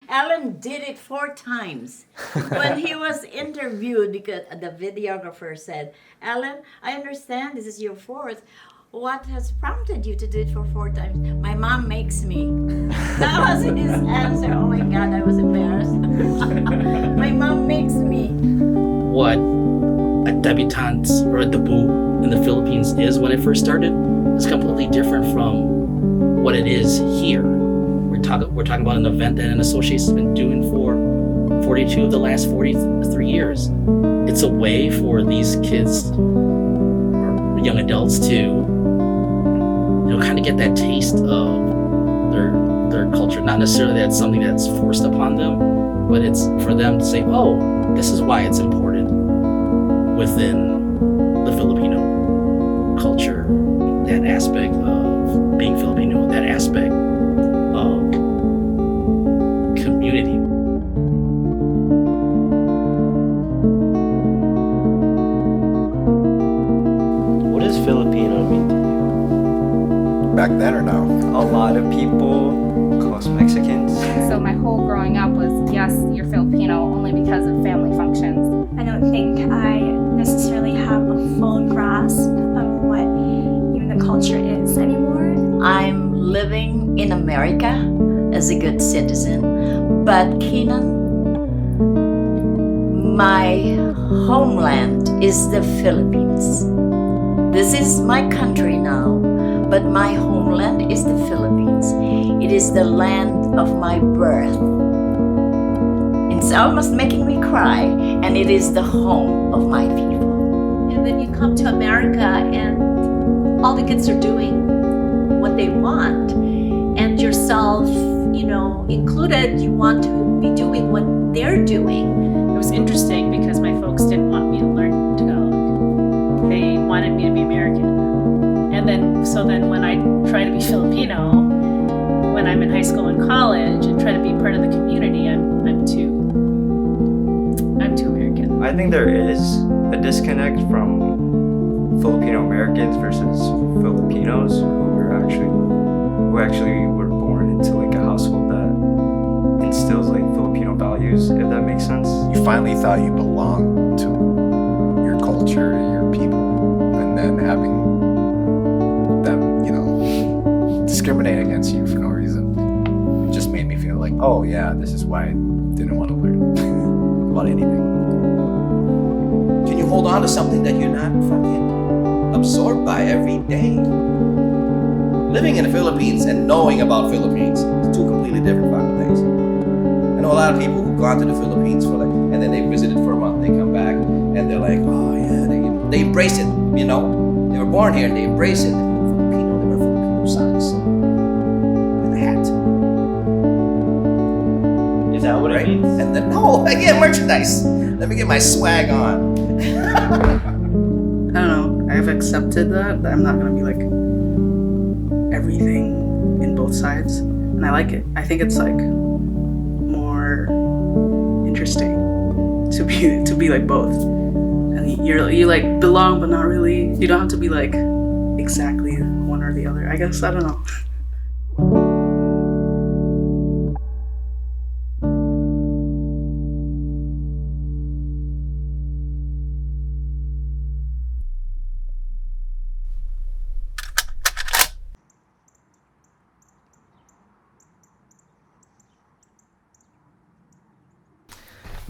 Alan did it 4 times. When he was interviewed, because the videographer said, Alan, I understand this is your fourth. What has prompted you to do it for 4 times? My mom makes me. That was his answer. Oh my God, I was embarrassed. My mom makes me. What a debutante or a debut in the Philippines is when it first started is completely different from what it is here. We're talking about an event that an association has been doing for 42 of the last 43 years. It's a way for these kids or young adults to kind of get that taste of their culture. Not necessarily that it's something that's forced upon them, but it's for them to say, oh, this is why it's important within the Filipino culture, that aspect of being Filipino, that aspect of community. What does Filipino mean to you? Back then or now? A lot of people call us Mexicans. So my whole growing up was, yes, you're Filipino only because of family functions. I don't think I necessarily have a full grasp of what even the culture is anymore. I'm living in America as a good citizen, but Keenan, my homeland is the Philippines. This is my country now, but my homeland is the Philippines. It is the land of my birth. It's almost making me cry, and it is the home of my people. And then you come to America and all the kids are doing what they want, and yourself, included, you want to be doing what they're doing. It was interesting because my folks didn't want me to learn Tagalog. They wanted me to be American. And then when I try to be Filipino, when I'm in high school and college and try to be part of the community, I'm too American. I think there is a disconnect from Filipino-Americans versus Filipinos who actually were born into like a household that instills like Filipino values, if that makes sense. You finally thought you belonged to your culture, your people, and then having them, discriminate against you for no reason just made me feel like, oh yeah, this is why I didn't want to learn about anything. Can you hold on to something that you're not fucking absorbed by every day? Living in the Philippines and knowing about Philippines is two completely different fucking things. I know a lot of people who've gone to the Philippines and then they visited for a month, they come back and they're like, oh yeah, they embrace it, They were born here and they embrace it. They wear Filipino socks and a hat. Is that what Right? it means? And then, no, I get merchandise. Let me get my swag on. I don't know. I've accepted that I'm not gonna be like everything in both sides, and I like it. I think it's like more interesting to be like both, and you like belong but not really. You don't have to be like exactly one or the other. I guess I don't know.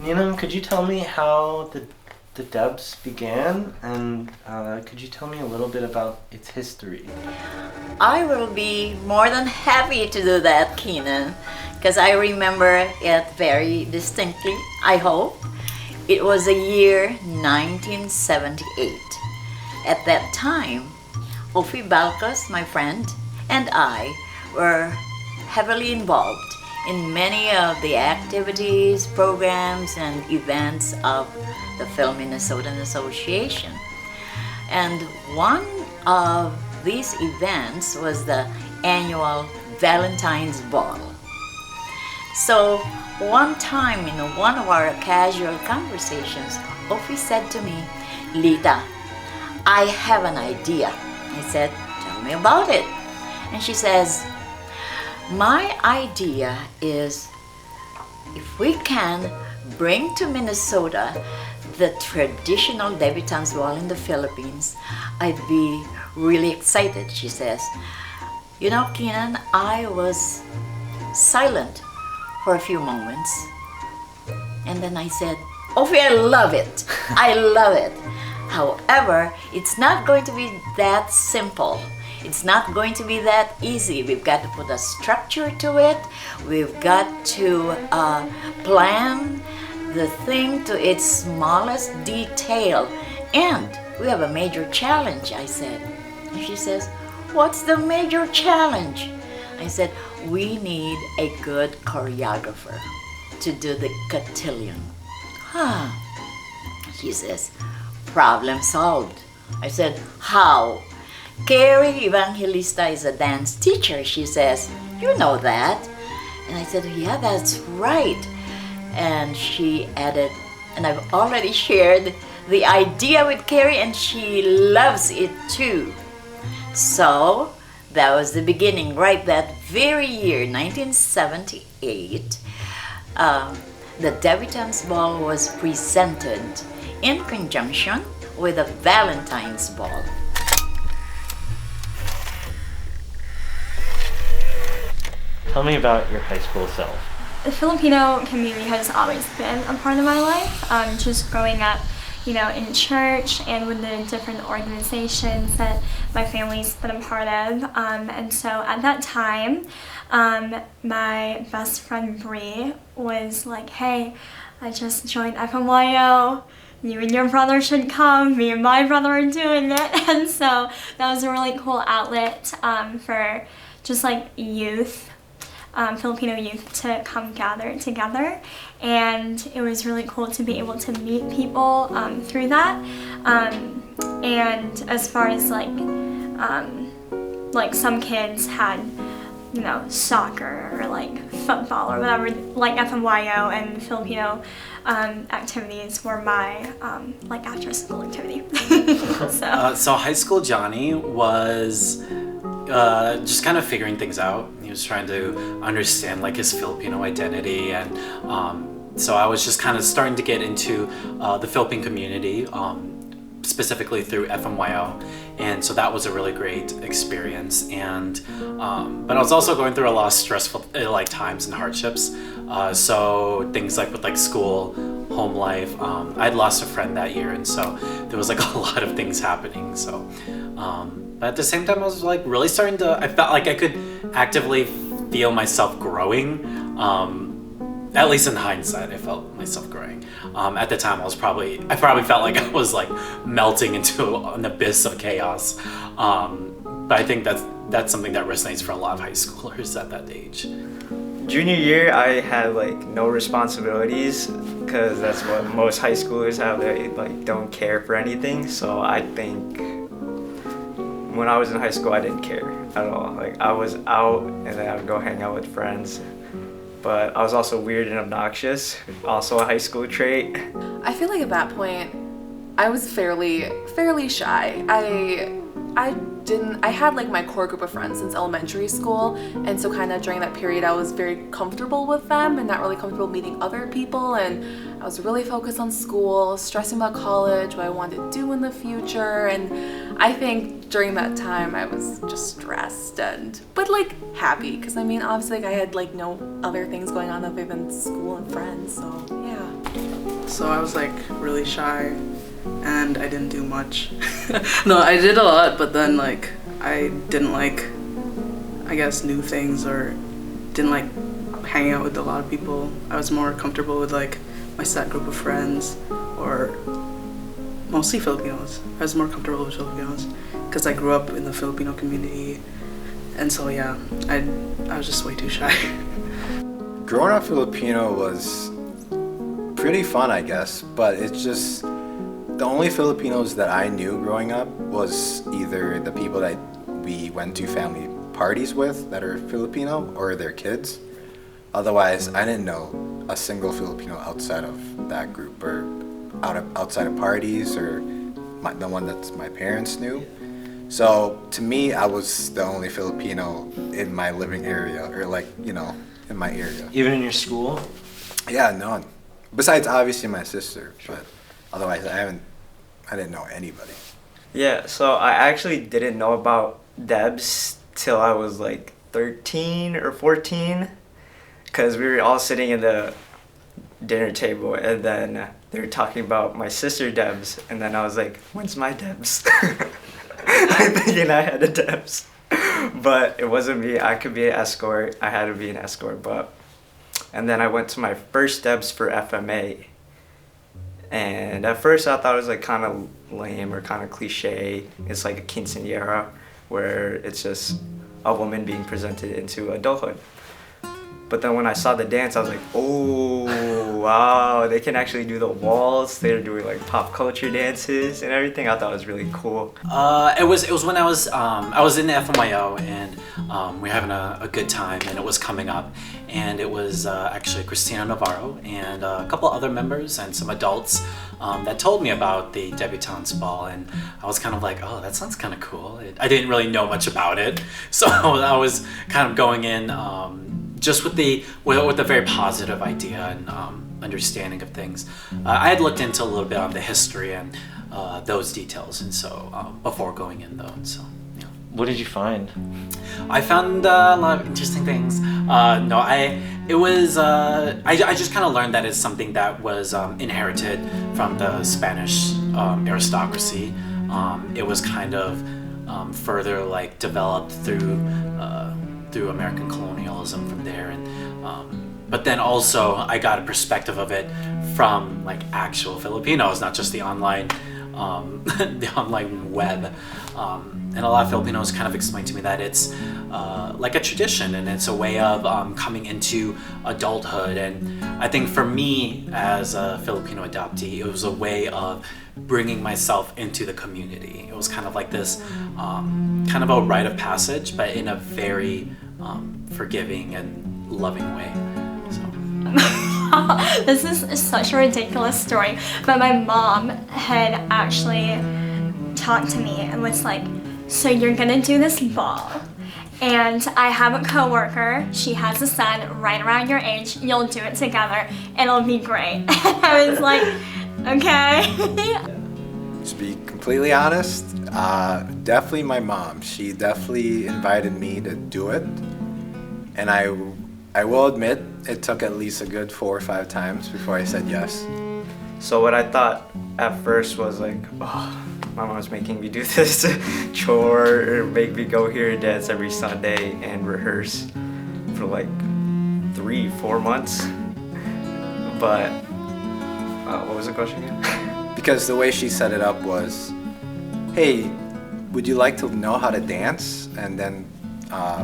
Nina, could you tell me how the Debs began, and could you tell me a little bit about its history? I will be more than happy to do that, Keenan, because I remember it very distinctly, I hope. It was the year 1978. At that time, Ofi Balcos, my friend, and I were heavily involved in many of the activities, programs, and events of the Filipino-Minnesotan Association. And one of these events was the annual Valentine's Ball. So one time in one of our casual conversations, Ofi said to me, Lita, I have an idea. I said, tell me about it. And she says, my idea is if we can bring to Minnesota the traditional Debutante ball in the Philippines, I'd be really excited, she says. You know, Keenan, I was silent for a few moments. And then I said, Ophi, I love it. I love it. However, it's not going to be that simple. It's not going to be that easy. We've got to put a structure to it. We've got to plan the thing to its smallest detail. And we have a major challenge, I said. And she says, what's the major challenge? I said, we need a good choreographer to do the cotillion. Huh. She says, problem solved. I said, how? Carrie Evangelista is a dance teacher, she says. You know that. And I said, yeah, that's right. And she added, and I've already shared the idea with Carrie and she loves it too. So that was the beginning, right? That very year, 1978, the Debutante's Ball was presented in conjunction with a Valentine's Ball. Tell me about your high school self. The Filipino community has always been a part of my life. Just growing up, in church and with the different organizations that my family's been a part of. And so at that time, my best friend Bree was like, hey, I just joined FMYO. You and your brother should come. Me and my brother are doing it. And so that was a really cool outlet for just like youth. Filipino youth to come gather together, and it was really cool to be able to meet people through that. And as far as like some kids had, soccer or like football or whatever, like FMYO and Filipino activities were my after school activity. So high school Johnny was just kind of figuring things out. He was trying to understand like his Filipino identity, and so I was just kind of starting to get into the Philippine community, specifically through FMYO, and so that was a really great experience. And but I was also going through a lot of stressful times and hardships. So things like with school, home life. I'd lost a friend that year, and so there was a lot of things happening. So. But at the same time, I was really starting to, I felt like I could actively feel myself growing. At least in hindsight, I felt myself growing. At the time, I probably felt like I was melting into an abyss of chaos. But I think that's something that resonates for a lot of high schoolers at that age. Junior year, I had no responsibilities because that's what most high schoolers have. They don't care for anything. So I think when I was in high school, I didn't care at all. I was out and then I would go hang out with friends. But I was also weird and obnoxious, also a high school trait. I feel like at that point, I was fairly shy. I had my core group of friends since elementary school, and so kind of during that period I was very comfortable with them and not really comfortable meeting other people, and I was really focused on school, stressing about college, what I wanted to do in the future, and I think during that time I was just stressed but happy, because obviously I had no other things going on other than school and friends, so yeah. So I was really shy and I didn't do much. No, I did a lot, but then I didn't I guess new things, or didn't hanging out with a lot of people. I was more comfortable with my set group of friends, or mostly Filipinos. I was more comfortable with Filipinos because I grew up in the Filipino community, and so yeah, I was just way too shy. Growing up Filipino was pretty fun, I guess, but it's just the only Filipinos that I knew growing up was either the people that we went to family parties with that are Filipino or their kids. Otherwise, I didn't know a single Filipino outside of that group, or outside of parties, or the one that my parents knew. So to me, I was the only Filipino in my living area, or in my area. Even in your school? Yeah, none. Besides, obviously, my sister. But otherwise, I didn't know anybody. Yeah, so I actually didn't know about Debs till I was like 13 or 14, because we were all sitting in the dinner table, and then they were talking about my sister Debs, and then I was like, when's my Debs? Thinking I had a Debs. But it wasn't me. I could be an escort. I had to be an escort. And then I went to my first Debs for FMA. And at first I thought it was like kind of lame or kind of cliche. It's like a quinceañera where it's just a woman being presented into adulthood. But then when I saw the dance, I was like, oh, wow, they can actually do the waltz. They're doing like pop culture dances and everything. I thought it was really cool. It was when I was in the FMYO, and we were having a good time, and it was coming up, and it was actually Christina Navarro and a couple other members and some adults that told me about the Debutantes Ball, and I was kind of like, oh, that sounds kind of cool. I didn't really know much about it, so I was kind of going in just with a very positive idea and understanding of things. I had looked into a little bit on the history and those details, and so before going in though, and so yeah. What did you find? I found a lot of interesting things. I just kind of learned that it's something that was inherited from the Spanish aristocracy. It was kind of further like developed through American colonialism from there, and but then also I got a perspective of it from like actual Filipinos, not just the online web. And a lot of Filipinos kind of explained to me that it's like a tradition, and it's a way of coming into adulthood. And I think for me as a Filipino adoptee, it was a way of bringing myself into the community. It was kind of like this kind of a rite of passage, but in a very forgiving and loving way. So. This is such a ridiculous story, but my mom had actually talked to me and was like, so you're gonna do this ball, and I have a coworker, she has a son right around your age, you'll do it together, it'll be great. I was like, okay. To be completely honest, definitely my mom. She definitely invited me to do it, and I will admit it took at least a good 4 or 5 times before I said yes. So what I thought at first was like, oh, my mom's making me do this chore or make me go here and dance every Sunday and rehearse for like 3-4 months. But what was the question again? Because the way she set it up was, hey, would you like to know how to dance and then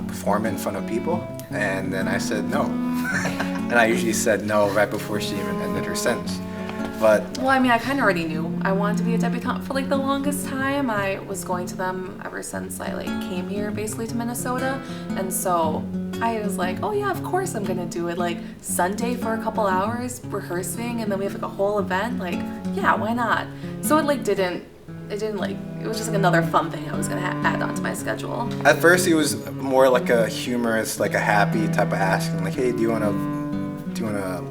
perform it in front of people? And then I said no. And I usually said no right before she even ended her sentence. But well, I mean, I kind of already knew I wanted to be a debutante for like the longest time. I was going to them ever since I like came here basically to Minnesota, and so I was like, oh yeah, of course I'm gonna do it. Like Sunday for a couple hours rehearsing, and then we have like a whole event. Like, yeah, why not? So it was just like another fun thing I was gonna add on to my schedule. At first, it was more like a humorous, like a happy type of asking, like, hey, do you wanna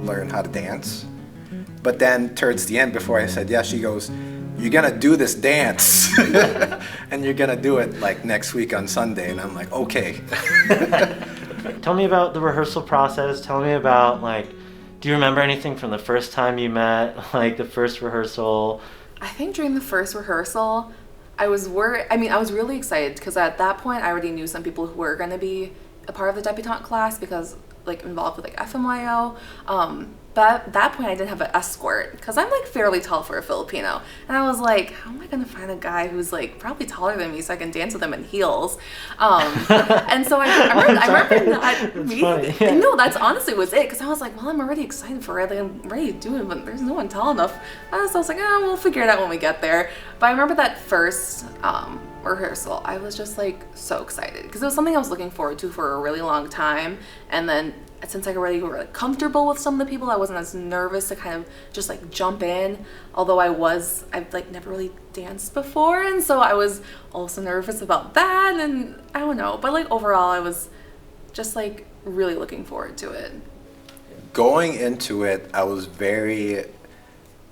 learn how to dance? But then towards the end, before I said yes, she goes, you're gonna do this dance and you're gonna do it like next week on Sunday. And I'm like, okay. Tell me about the rehearsal process. Tell me about like, do you remember anything from the first time you met, like the first rehearsal? I think during the first rehearsal, I was really excited because at that point I already knew some people who were gonna be a part of the debutante class because like involved with like FMYO. But at that point I didn't have an escort because I'm like fairly tall for a Filipino. And I was like, how am I gonna find a guy who's like probably taller than me so I can dance with him in heels? And so I remember not meeting. Yeah. No, that's honestly was it because I was like, well, I'm already excited for it. Like, I'm ready to do it, but there's no one tall enough. So I was like, oh, we'll figure it out when we get there. But I remember that first rehearsal, I was just like so excited because it was something I was looking forward to for a really long time. And then since I already were like comfortable with some of the people, I wasn't as nervous to kind of just like jump in. Although I've like never really danced before, and so I was also nervous about that. And I don't know, but like overall, I was just like really looking forward to it. going into it, I was very,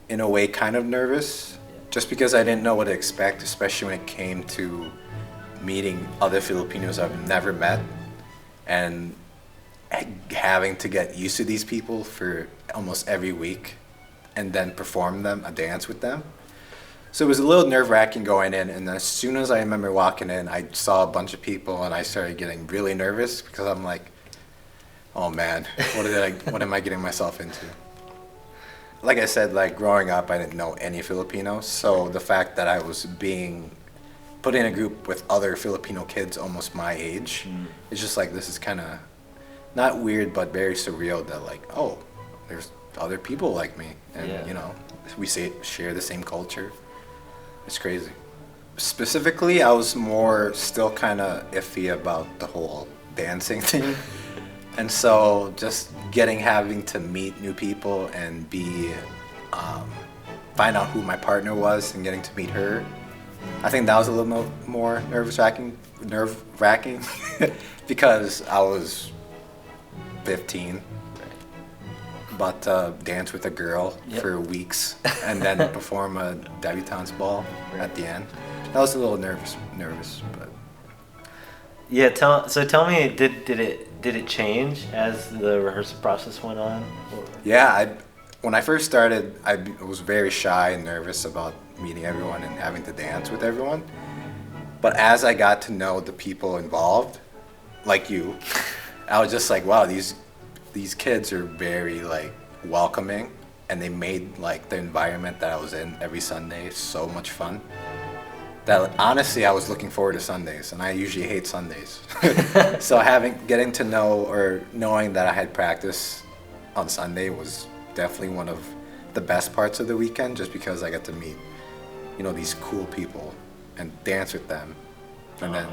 in a way, kind of nervous, just because I didn't know what to expect, especially when it came to meeting other Filipinos I've never met and having to get used to these people for almost every week and then perform a dance with them. So it was a little nerve-wracking going in, and as soon as I remember walking in, I saw a bunch of people and I started getting really nervous because I'm like, oh man, what am I getting myself into? Like I said, like growing up, I didn't know any Filipinos, so the fact that I was being put in a group with other Filipino kids almost my age, it's just like, this is kind of not weird, but very surreal that like, oh, there's other people like me, and you know, we share the same culture. It's crazy. Specifically, I was more still kind of iffy about the whole dancing thing. And so just having to meet new people and find out who my partner was and getting to meet her, I think that was a little more nerve-wracking because I was 15. But dance with a girl for weeks and then perform a debutante's ball at the end. That was a little nervous, but yeah. Tell me, did it change as the rehearsal process went on? Yeah, when I first started, I was very shy and nervous about meeting everyone and having to dance with everyone. But as I got to know the people involved, like you, I was just like, wow, these kids are very like welcoming, and they made like the environment that I was in every Sunday so much fun that honestly I was looking forward to Sundays, and I usually hate Sundays. So getting to know or knowing that I had practice on Sunday was definitely one of the best parts of the weekend, just because I got to meet, you know, these cool people and dance with them. And then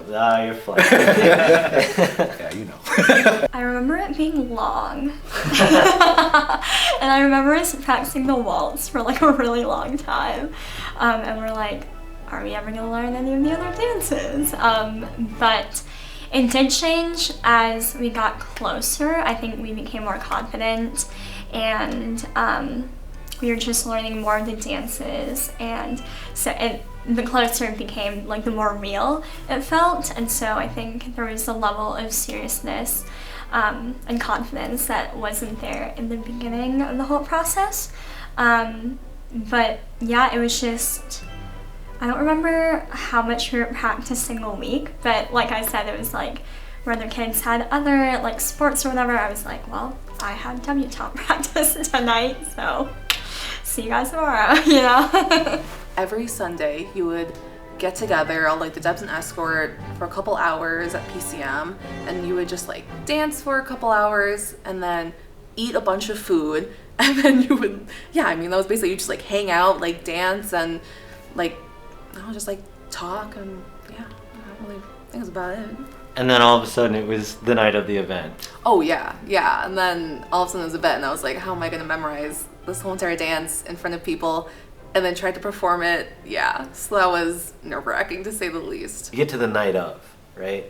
you're funny. Yeah, you know. I remember it being long. And I remember us practicing the waltz for like a really long time. And we're like, are we ever gonna learn any of the other dances? But it did change as we got closer. I think we became more confident, and we were just learning more of the dances, and so the closer it became, like the more real it felt. And so I think there was a level of seriousness and confidence that wasn't there in the beginning of the whole process. But yeah, it was just, I don't remember how much we were practicing a week, but like I said, it was like where the kids had other like sports or whatever. I was like, well, I had debutante practice tonight, so see you guys tomorrow, you know? Every Sunday, you would get together, all like the Debs and Escort, for a couple hours at PCM, and you would just like dance for a couple hours and then eat a bunch of food, and then you would, that was basically, you just like hang out, like dance, and like, just like talk, and I don't really think that's about it. And then all of a sudden it was the night of the event. Oh yeah, and then all of a sudden it was an event, and I was like, how am I gonna memorize this whole entire dance in front of people? And then tried to perform it, so that was nerve-wracking to say the least. You get to the night of, right?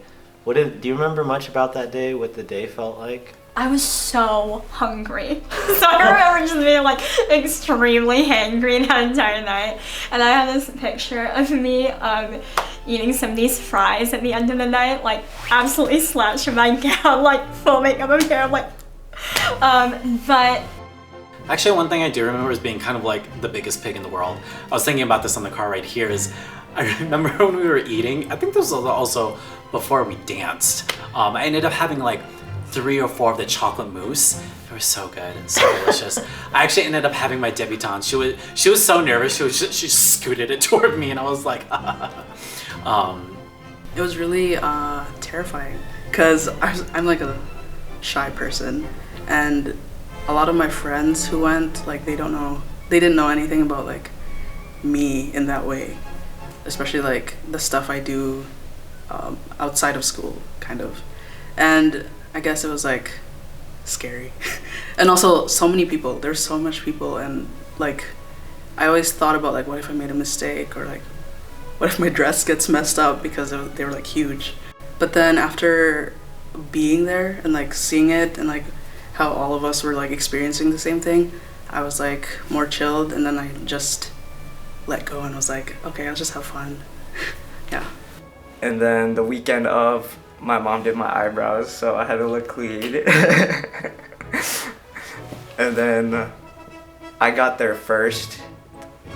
Do you remember much about that day, what the day felt like? I was so hungry. So I remember just being like extremely hangry that entire night. And I had this picture of me eating some of these fries at the end of the night, like absolutely slouched in my gown, like full makeup and hair, like, but Actually, one thing I do remember is being kind of like the biggest pig in the world. I was thinking about this on the car right here. I remember when we were eating, I think this was also before we danced, I ended up having like 3 or 4 of the chocolate mousse. They were so good and so delicious. I actually ended up having my debutante. She was so nervous. She scooted it toward me, and I was like, It was really terrifying because I'm like a shy person, and a lot of my friends who went, like they didn't know anything about like me in that way, especially like the stuff I do outside of school, kind of. And I guess it was like scary. And also so many people, there's so much people, and like I always thought about like, what if I made a mistake, or like what if my dress gets messed up, because they were like huge. But then after being there and like seeing it and like how all of us were like experiencing the same thing, I was like more chilled, and then I just let go and was like, okay, I'll just have fun. Yeah. And then the weekend of, my mom did my eyebrows, so I had to look clean. And then I got there first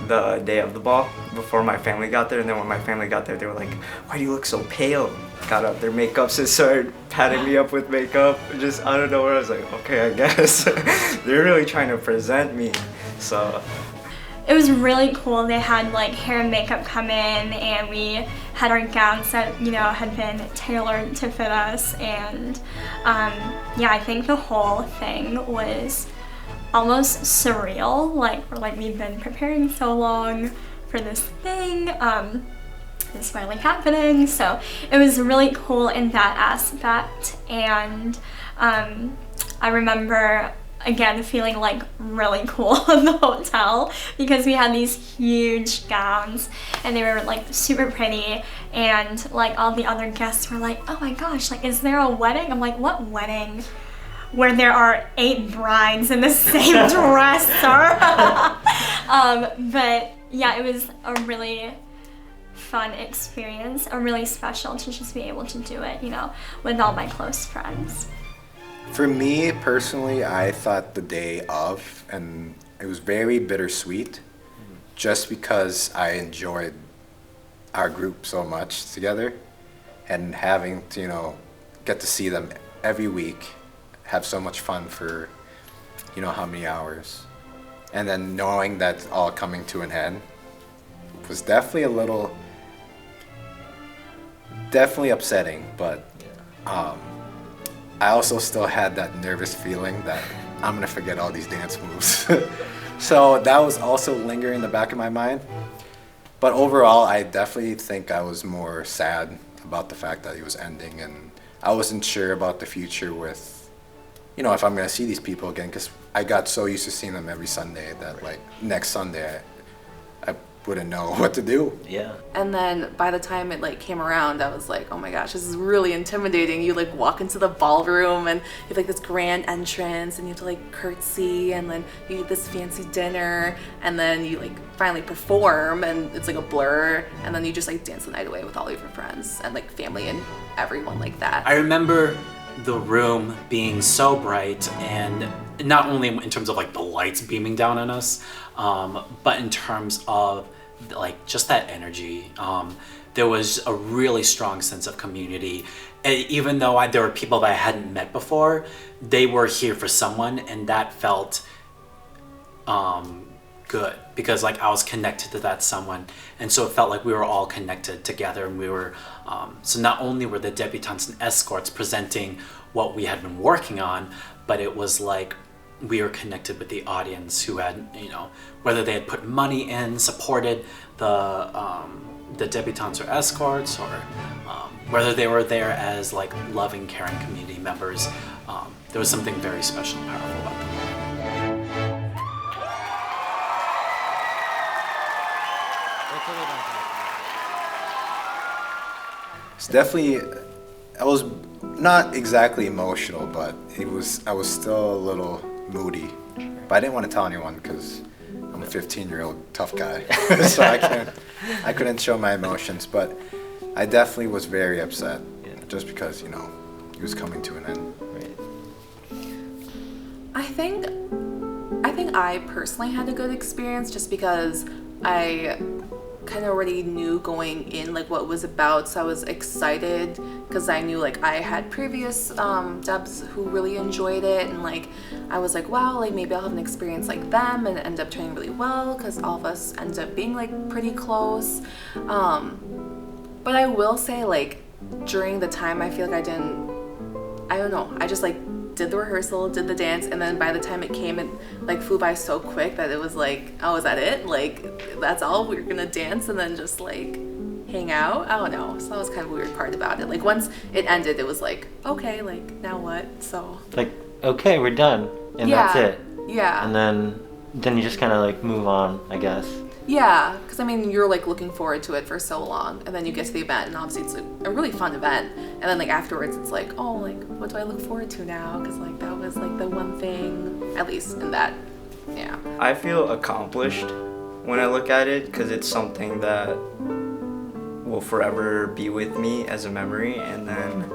the day of the ball before my family got there, and then when my family got there, they were like, why do you look so pale? Got out their makeups and started patting me up with makeup. Just out of nowhere, I was like, okay, I guess. They're really trying to present me, so. It was really cool. They had like hair and makeup come in, and we had our gowns that, you know, had been tailored to fit us, and yeah, I think the whole thing was almost surreal, like we've been preparing so long for this thing, it's finally happening, so it was really cool in that aspect. And I remember again feeling like really cool in the hotel because we had these huge gowns and they were like super pretty, and like all the other guests were like, oh my gosh, like is there a wedding? I'm like, what wedding? Where there are 8 brides in the same dresser. But yeah, it was a really fun experience, a really special to just be able to do it, you know, with all my close friends. For me personally, I thought the day of, and it was very bittersweet, just because I enjoyed our group so much together, and having to, you know, get to see them every week, have so much fun for, you know, how many hours, and then knowing that it's all coming to an end was definitely a little, definitely upsetting, but I also still had that nervous feeling that I'm gonna forget all these dance moves. So that was also lingering in the back of my mind. But overall, I definitely think I was more sad about the fact that it was ending, and I wasn't sure about the future with, you know, if I'm gonna see these people again, because I got so used to seeing them every Sunday that like next Sunday I wouldn't know what to do. Yeah. And then by the time it like came around, I was like, oh my gosh, this is really intimidating. You like walk into the ballroom and you have like this grand entrance and you have to like curtsy, and then you eat this fancy dinner, and then you like finally perform and it's like a blur, and then you just like dance the night away with all of your friends and like family and everyone like that. I remember the room being so bright, and not only in terms of like the lights beaming down on us, but in terms of like just that energy. There was a really strong sense of community. Even though there were people that I hadn't met before, they were here for someone, and that felt good because like I was connected to that someone, and so it felt like we were all connected together, and we were so not only were the debutantes and escorts presenting what we had been working on, but it was like we were connected with the audience who had, you know, whether they had put money in, supported the debutantes or escorts, or whether they were there as like loving, caring community members. There was something very special and powerful about them. It's definitely, I was not exactly emotional, but I was still a little moody. But I didn't want to tell anyone because I'm a 15-year-old tough guy, so I couldn't show my emotions. But I definitely was very upset, just because, you know, it was coming to an end. I think I personally had a good experience just because I kind of already knew going in like what it was about, so I was excited because I knew like I had previous Debs who really enjoyed it, and like I was like, wow, like maybe I'll have an experience like them, and end up turning really well because all of us ended up being like pretty close. But I will say, like, during the time I feel like I don't know, I just like did the rehearsal, did the dance, and then by the time it came, it like flew by so quick that it was like, oh, is that it? Like, that's all? We're gonna dance and then just like hang out? I don't know. So that was kind of a weird part about it. Like once it ended, it was like, okay, like now what? So like, okay, we're done, and yeah, that's it. Yeah. And then you just kind of like move on, I guess. Yeah, because I mean, you're like looking forward to it for so long, and then you get to the event, and obviously it's like a really fun event, and then like afterwards it's like, oh, like what do I look forward to now? Because like that was like the one thing, at least in that, yeah. I feel accomplished when I look at it because it's something that will forever be with me as a memory, and then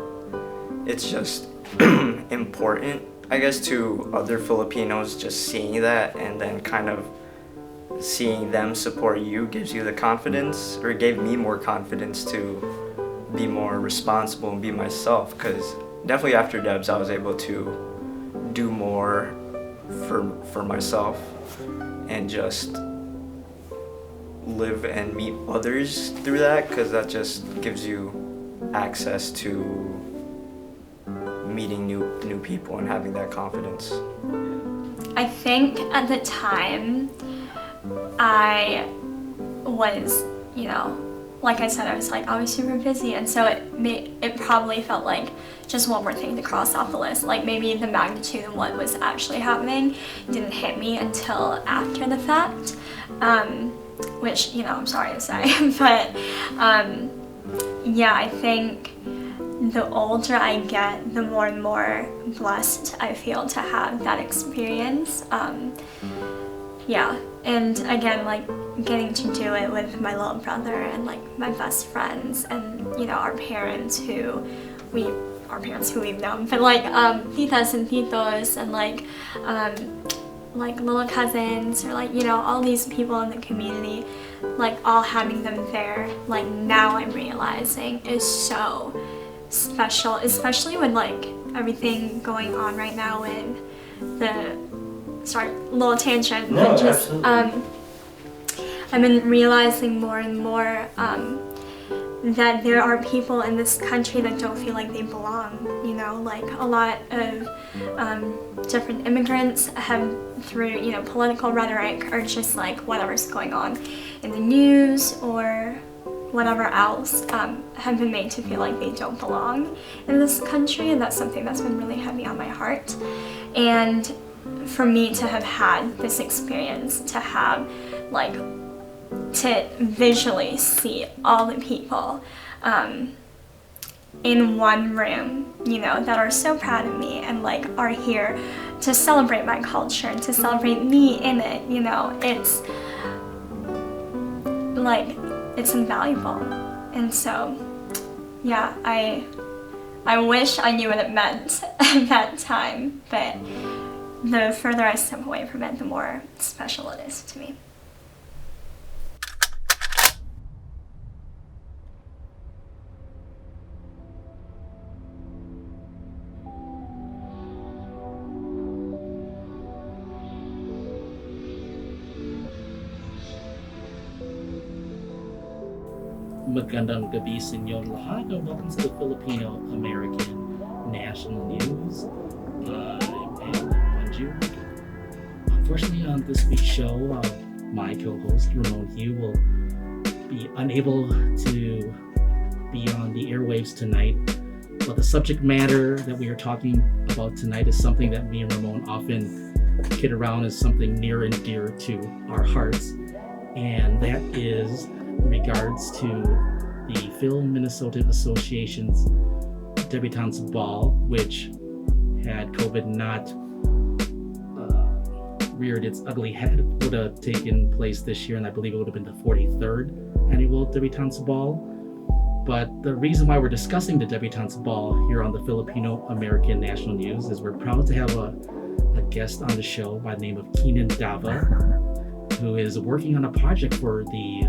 it's just important, I guess, to other Filipinos, just seeing that and then kind of seeing them support you gives you the confidence, or it gave me more confidence to be more responsible and be myself, because definitely after Debs I was able to do more for myself and just live and meet others through that, because that just gives you access to meeting new people and having that confidence. I think at the time I was, you know, like I said, I was super busy, and so it probably felt like just one more thing to cross off the list. Like maybe the magnitude of what was actually happening didn't hit me until after the fact, which, you know, I'm sorry to say, but yeah, I think the older I get, the more and more blessed I feel to have that experience. Yeah, and again, like getting to do it with my little brother and like my best friends and, you know, our parents who we've known, but like titas and titos and like little cousins, or like, you know, all these people in the community, like all having them there, like now I'm realizing is so special, especially with like everything going on right now with the, sorry, little tangent, no, but just absolutely. I've been realizing more and more that there are people in this country that don't feel like they belong, you know, like a lot of different immigrants have, through, you know, political rhetoric or just like whatever's going on in the news or whatever else, have been made to feel like they don't belong in this country, and that's something that's been really heavy on my heart. And for me to have had this experience, to have like, to visually see all the people in one room, you know, that are so proud of me and like are here to celebrate my culture and to celebrate me in it, you know, it's like, it's invaluable. And so, yeah, I wish I knew what it meant at that time, but the further I step away from it, the more special it is to me. Magandang gabi sa inyo lahat, and welcome to the Filipino-American National News. I'm Manju. Unfortunately, on this week's show, my co-host Ramon Hugh will be unable to be on the airwaves tonight, but the subject matter that we are talking about tonight is something that me and Ramon often kid around as something near and dear to our hearts, and that is in regards to the Filipino-Minnesotan Association's Debutante Ball, which had COVID not reared its ugly head, would have taken place this year, and I believe it would have been the 43rd annual Debutante Ball. But the reason why we're discussing the Debutante Ball here on the Filipino-American National News is we're proud to have a guest on the show by the name of Keenan Dava, who is working on a project for the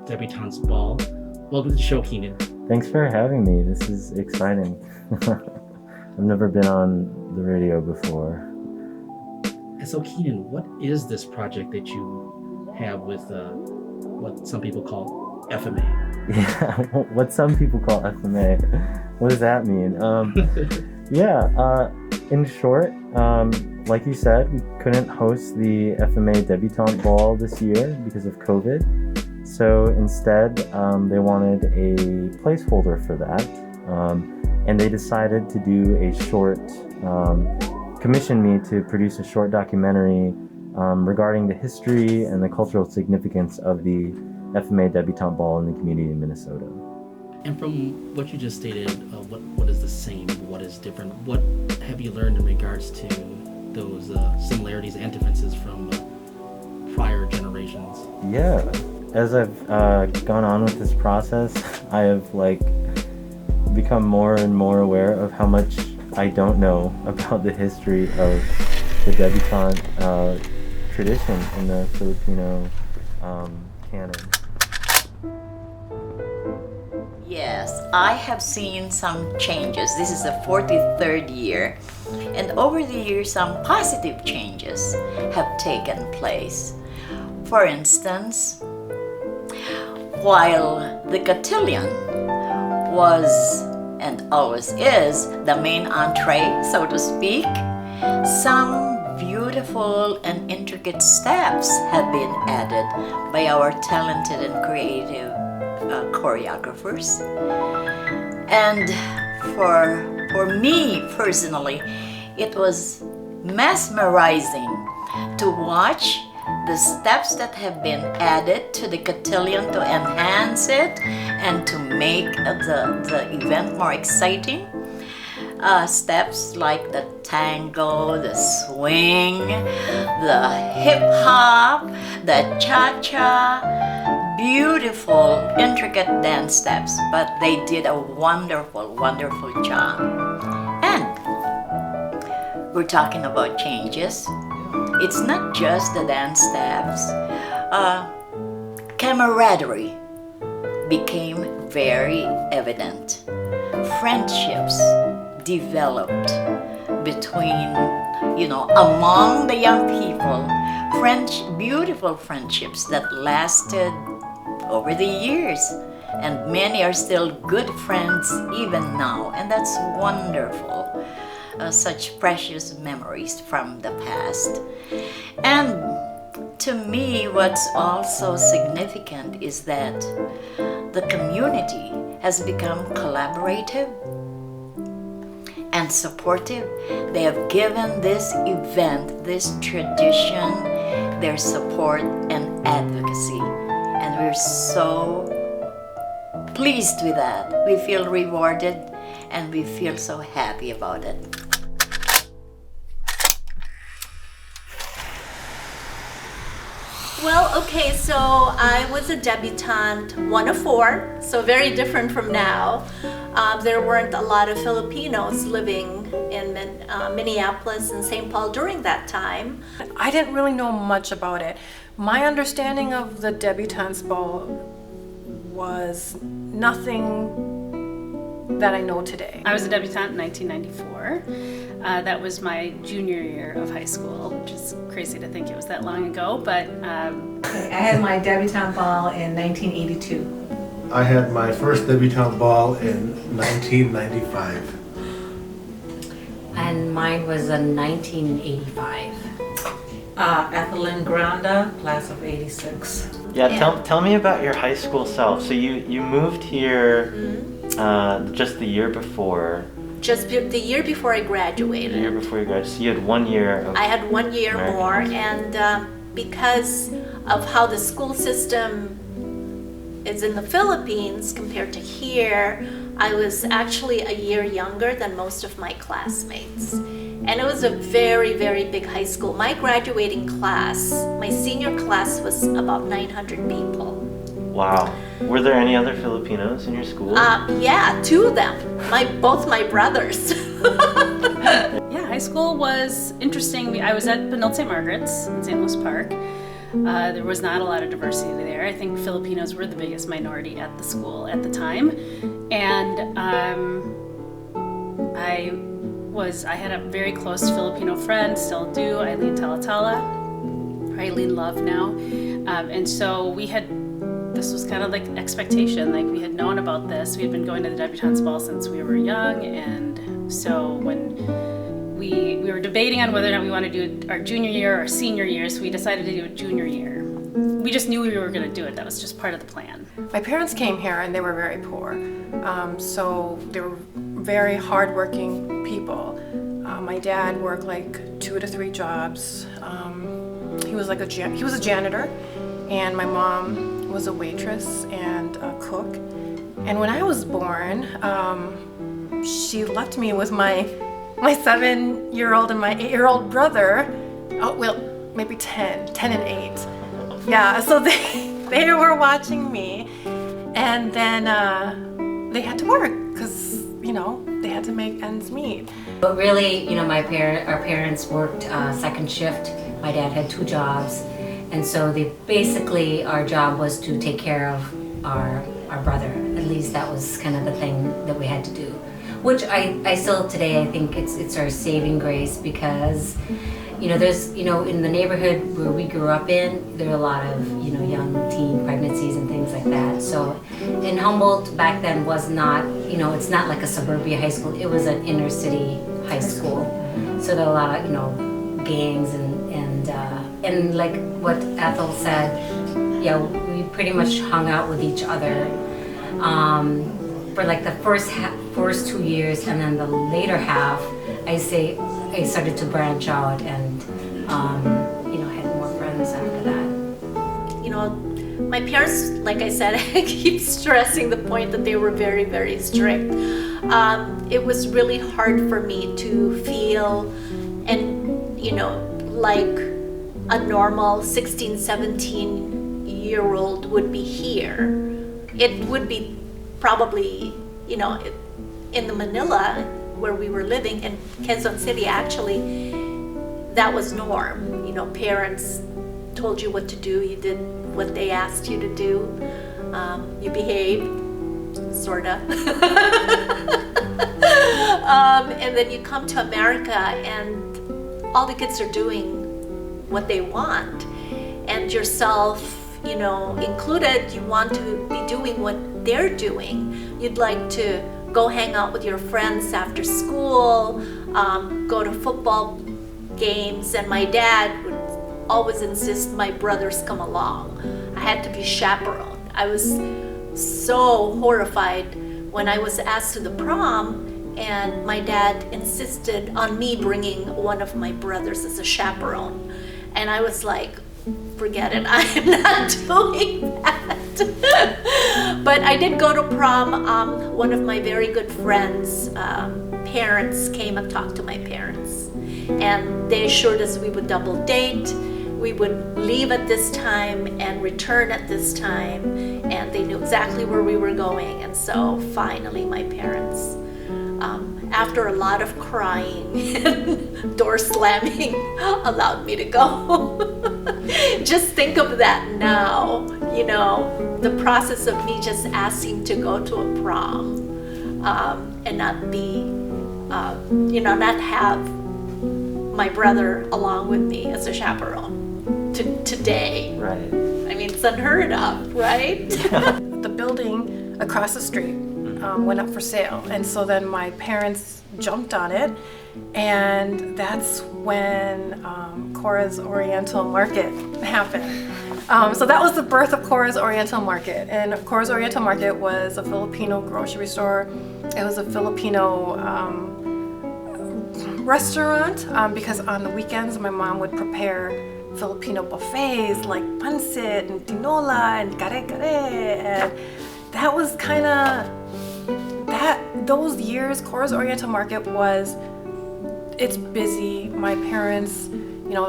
Debutante Ball. Welcome to the show, Keenan. Thanks for having me. This is exciting. I've never been on the radio before. And so, Keenan, what is this project that you have with what some people call FMA? Yeah, what some people call FMA. What does that mean? In short, like you said, we couldn't host the FMA Debutante Ball this year because of COVID. So instead, they wanted a placeholder for that, and they decided to do a short, commission me to produce a short documentary regarding the history and the cultural significance of the FMA Debutante Ball in the community in Minnesota. And from what you just stated, what is the same, what is different, what have you learned in regards to those similarities and differences from prior generations? Yeah, as I've gone on with this process, I have become more and more aware of how much I don't know about the history of the debutante tradition in the Filipino canon. Yes, I have seen some changes. This is the 43rd year, and over the years some positive changes have taken place. For instance, while the cotillion was and always is the main entree, so to speak, some beautiful and intricate steps have been added by our talented and creative choreographers. And for me personally, it was mesmerizing to watch the steps that have been added to the cotillion to enhance it and to make the event more exciting. Steps like the tango, the swing, the hip hop, the cha-cha, beautiful, intricate dance steps, but they did a wonderful, wonderful job. And we're talking about changes. It's not just the dance steps. Camaraderie became very evident. Friendships developed between, among the young people, beautiful friendships that lasted over the years, and many are still good friends even now, and that's wonderful. Such precious memories from the past. And to me, what's also significant is that the community has become collaborative and supportive. They have given this event, this tradition, their support and advocacy. And we're so pleased with that. We feel rewarded and we feel so happy about it. Well, okay, so I was a debutante, 1 of 4, so very different from now. There weren't a lot of Filipinos living in Minneapolis and St. Paul during that time. I didn't really know much about it. My understanding of the Debutante's Ball was nothing that I know today. I was a debutante in 1994. That was my junior year of high school, which is crazy to think it was that long ago, but... I had my debutante ball in 1982. I had my first debutante ball in 1995. And mine was in 1985. Ethelyn Granda, class of 86. Yeah, tell me about your high school self. So you moved here just the year before. Just the year before I graduated. The year before you graduated. So you had 1 year of I had 1 year American more, history. and because of how the school system is in the Philippines compared to here, I was actually a year younger than most of my classmates. And it was a very, very big high school. My graduating class, my senior class, was about 900 people. Wow. Were there any other Filipinos in your school? Yeah, 2 of them. Both my brothers. Yeah, high school was interesting. I was at Benilde St. Margaret's in St. Louis Park. There was not a lot of diversity there. I think Filipinos were the biggest minority at the school at the time. And I had a very close Filipino friend, still do, Eileen Talatala, or Eileen Love now. And so this was kind of like expectation, like we had known about this. We had been going to the Debutante's Ball since we were young, and so when we were debating on whether or not we wanted to do our junior year or senior year, so we decided to do a junior year. We just knew we were going to do it. That was just part of the plan. My parents came here and they were very poor, so they were very hardworking people. My dad worked like 2 to 3 jobs. He was like he was a janitor, and my mom was a waitress and a cook. And when I was born, she left me with my 7-year-old and my 8-year-old brother. Oh, well, maybe 10 and 8. Yeah, so they were watching me, and then they had to work because, you know, they had to make ends meet. But really, you know, our parents worked second shift. My dad had 2 jobs, and so basically our job was to take care of our brother. At least that was kind of the thing that we had to do, which I still today I think it's our saving grace, because you know, there's, you know, in the neighborhood where we grew up in, there are a lot of, you know, young teen pregnancies and things like that. So in Humboldt back then was not, you know, it's not like a suburbia high school. It was an inner city high school. So there are a lot of, you know, gangs and like what Ethel said, yeah, we pretty much hung out with each other for like the first 2 years, and then the later half, I started to branch out and, you know, had more friends after that. You know, my parents, like I said, I keep stressing the point that they were very, very strict. It was really hard for me to feel and, you know, like a normal 16, 17-year-old would be here. It would be probably, you know, in the Manila where we were living, in Quezon City actually, that was norm. You know, parents told you what to do, you did what they asked you to do, you behaved, sorta. And then you come to America and all the kids are doing what they want, and yourself, you know, included, you want to be doing what they're doing. You'd like to go hang out with your friends after school, go to football games, and my dad would always insist my brothers come along. I had to be chaperoned. I was so horrified when I was asked to the prom, and my dad insisted on me bringing one of my brothers as a chaperone. And I was like, forget it, I am not doing that. But I did go to prom. One of my very good friends' parents came and talked to my parents. And they assured us we would double date, we would leave at this time and return at this time. And they knew exactly where we were going. And so finally my parents, after a lot of crying and door slamming, allowed me to go. Just think of that now, you know, the process of me just asking to go to a prom, and not be, you know, not have my brother along with me as a chaperone today. Right. I mean, it's unheard of, right? The building across the street went up for sale, and so then my parents jumped on it, and that's when Cora's Oriental Market happened. So that was the birth of Cora's Oriental Market, and Cora's Oriental Market was a Filipino grocery store. It was a Filipino restaurant, because on the weekends my mom would prepare Filipino buffets like pancit and tinola and kare-kare, and that was kind of those years. Cora's Oriental Market it's busy. My parents, you know,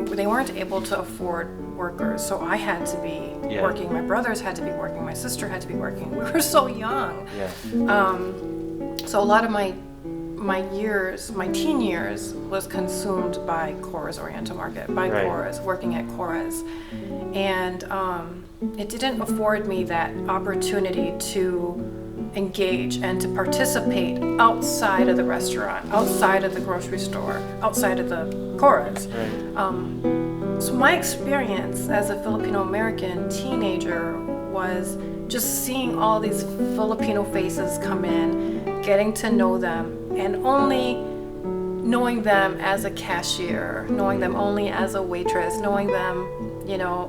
they weren't able to afford workers, so I had to be working. My brothers had to be working. My sister had to be working. We were so young. Yeah. So a lot of my teen years was consumed by Cora's Oriental Market, by Cora's, working at Cora's. And it didn't afford me that opportunity to engage and to participate outside of the restaurant, outside of the grocery store, outside of the Cora's. So my experience as a Filipino-American teenager was just seeing all these Filipino faces come in, getting to know them, and only knowing them as a cashier, knowing them only as a waitress, knowing them, you know,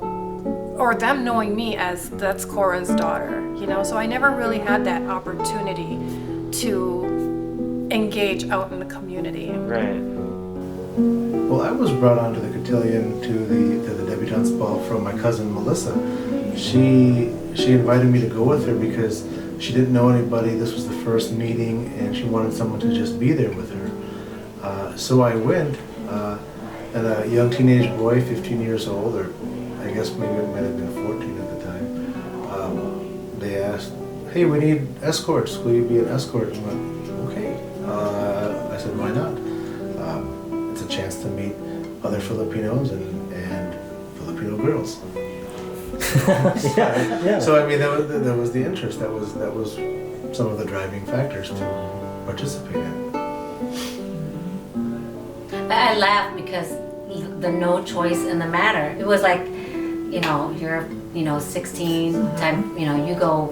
or them knowing me as that's Cora's daughter, you know. So I never really had that opportunity to engage out in the community. Right. Well, I was brought onto the cotillion to the debutante's ball from my cousin Melissa. She invited me to go with her because she didn't know anybody. This was the first meeting, and she wanted someone to just be there with her. So I went, and a young teenage boy, 15 years old, or I guess maybe it might have been 14 at the time. They asked, "Hey, we need escorts. Will you be an escort?" I went, "Okay." I said, "Why not?" It's a chance to meet other Filipinos and Filipino girls. Yeah. So I mean, that was the interest. That was some of the driving factors to participate in. I laugh because the no choice in the matter. It was like, you're 16, time, you go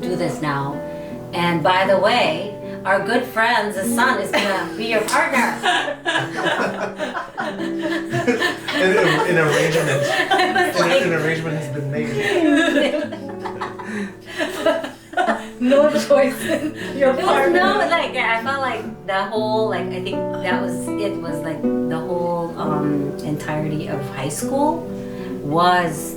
do this now. And by the way, our good friend's son is gonna be your partner. An arrangement has been made. No choice in your partner. No, I felt like the whole, I think that was like the whole entirety of high school was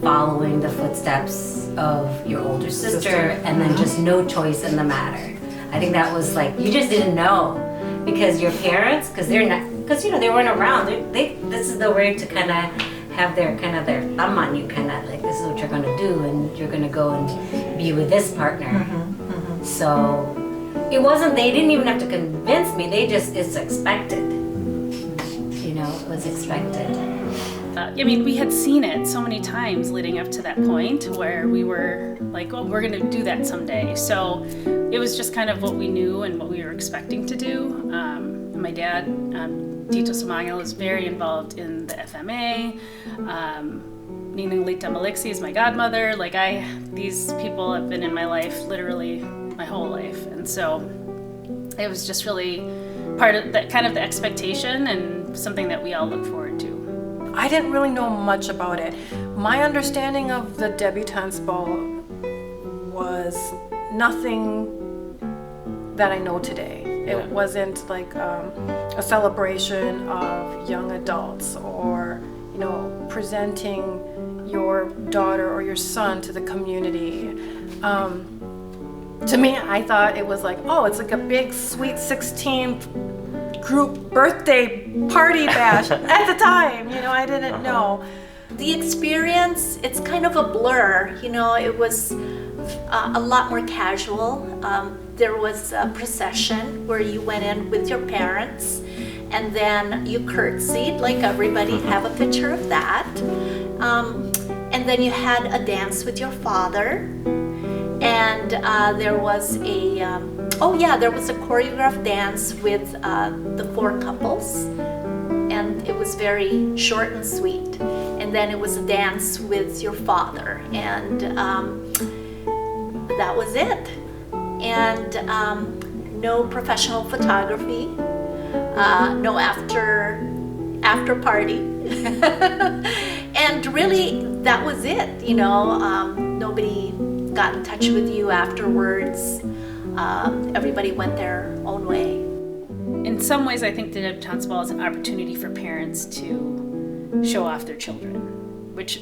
following the footsteps of your older sister and then just no choice in the matter. I think that was you just didn't know because your parents, because they weren't around. This is the way to kind of have their thumb on you, this is what you're gonna do, and you're gonna go and be with this partner. So it wasn't. They didn't even have to convince me. It's expected. It was expected. We had seen it so many times leading up to that point where we were like, oh, we're going to do that someday. So it was just kind of what we knew and what we were expecting to do. My dad, Tito Samangel, is very involved in the FMA. Ninang Lita Maliksi is my godmother. These people have been in my life literally my whole life. And so it was just really part of that kind of the expectation and something that we all look forward to. I didn't really know much about it. My understanding of the Debutante's Ball was nothing that I know today. It wasn't a celebration of young adults or, presenting your daughter or your son to the community. To me, I thought it was it's like a big sweet 16th group birthday party bash at the time. I didn't know. The experience, it's kind of a blur. It was a lot more casual. There was a procession where you went in with your parents and then you curtsied like everybody. Have a picture of that. And then you had a dance with your father. And there was a choreographed dance with the 4 couples, and it was very short and sweet. And then it was a dance with your father, and that was it. And no professional photography, no after party, and really that was it. Nobody got in touch with you afterwards. Everybody went their own way. In some ways, I think the Debutante's Ball is an opportunity for parents to show off their children, which,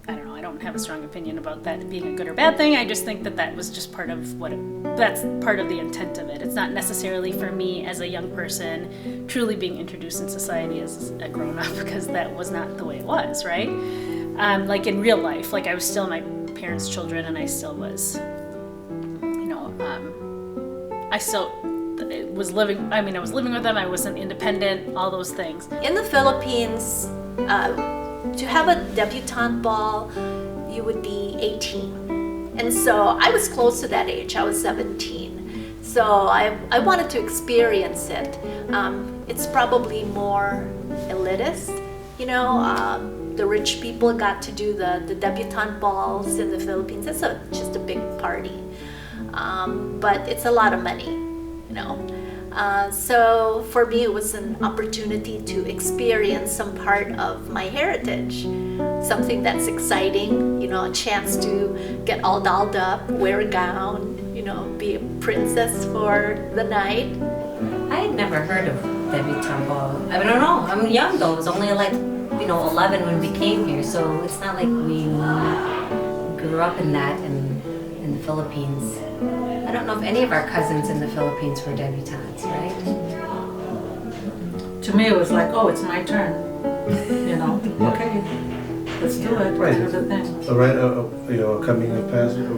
I don't know, I don't have a strong opinion about that being a good or bad thing. I just think that was just part of that's part of the intent of it. It's not necessarily for me as a young person truly being introduced in society as a grown-up, because that was not the way it was, right? In real life, I was still my parents' children, and I still was, I was living with them, I wasn't independent, all those things. In the Philippines, to have a debutante ball, you would be 18. And so I was close to that age, I was 17. So I wanted to experience it. It's probably more elitist, the rich people got to do the debutante balls in the Philippines. It's just a big party. But it's a lot of money, So for me, it was an opportunity to experience some part of my heritage, something that's exciting, a chance to get all dolled up, wear a gown, be a princess for the night. I had never heard of debutante ball. I don't know. I'm young though. I was only like 11 when we came here, so it's not like we grew up in that in the Philippines. I don't know if any of our cousins in the Philippines were debutantes, right? To me, it was like, oh, it's my turn. Okay, let's do it. Right. Do the thing. A rite of, a coming of passage.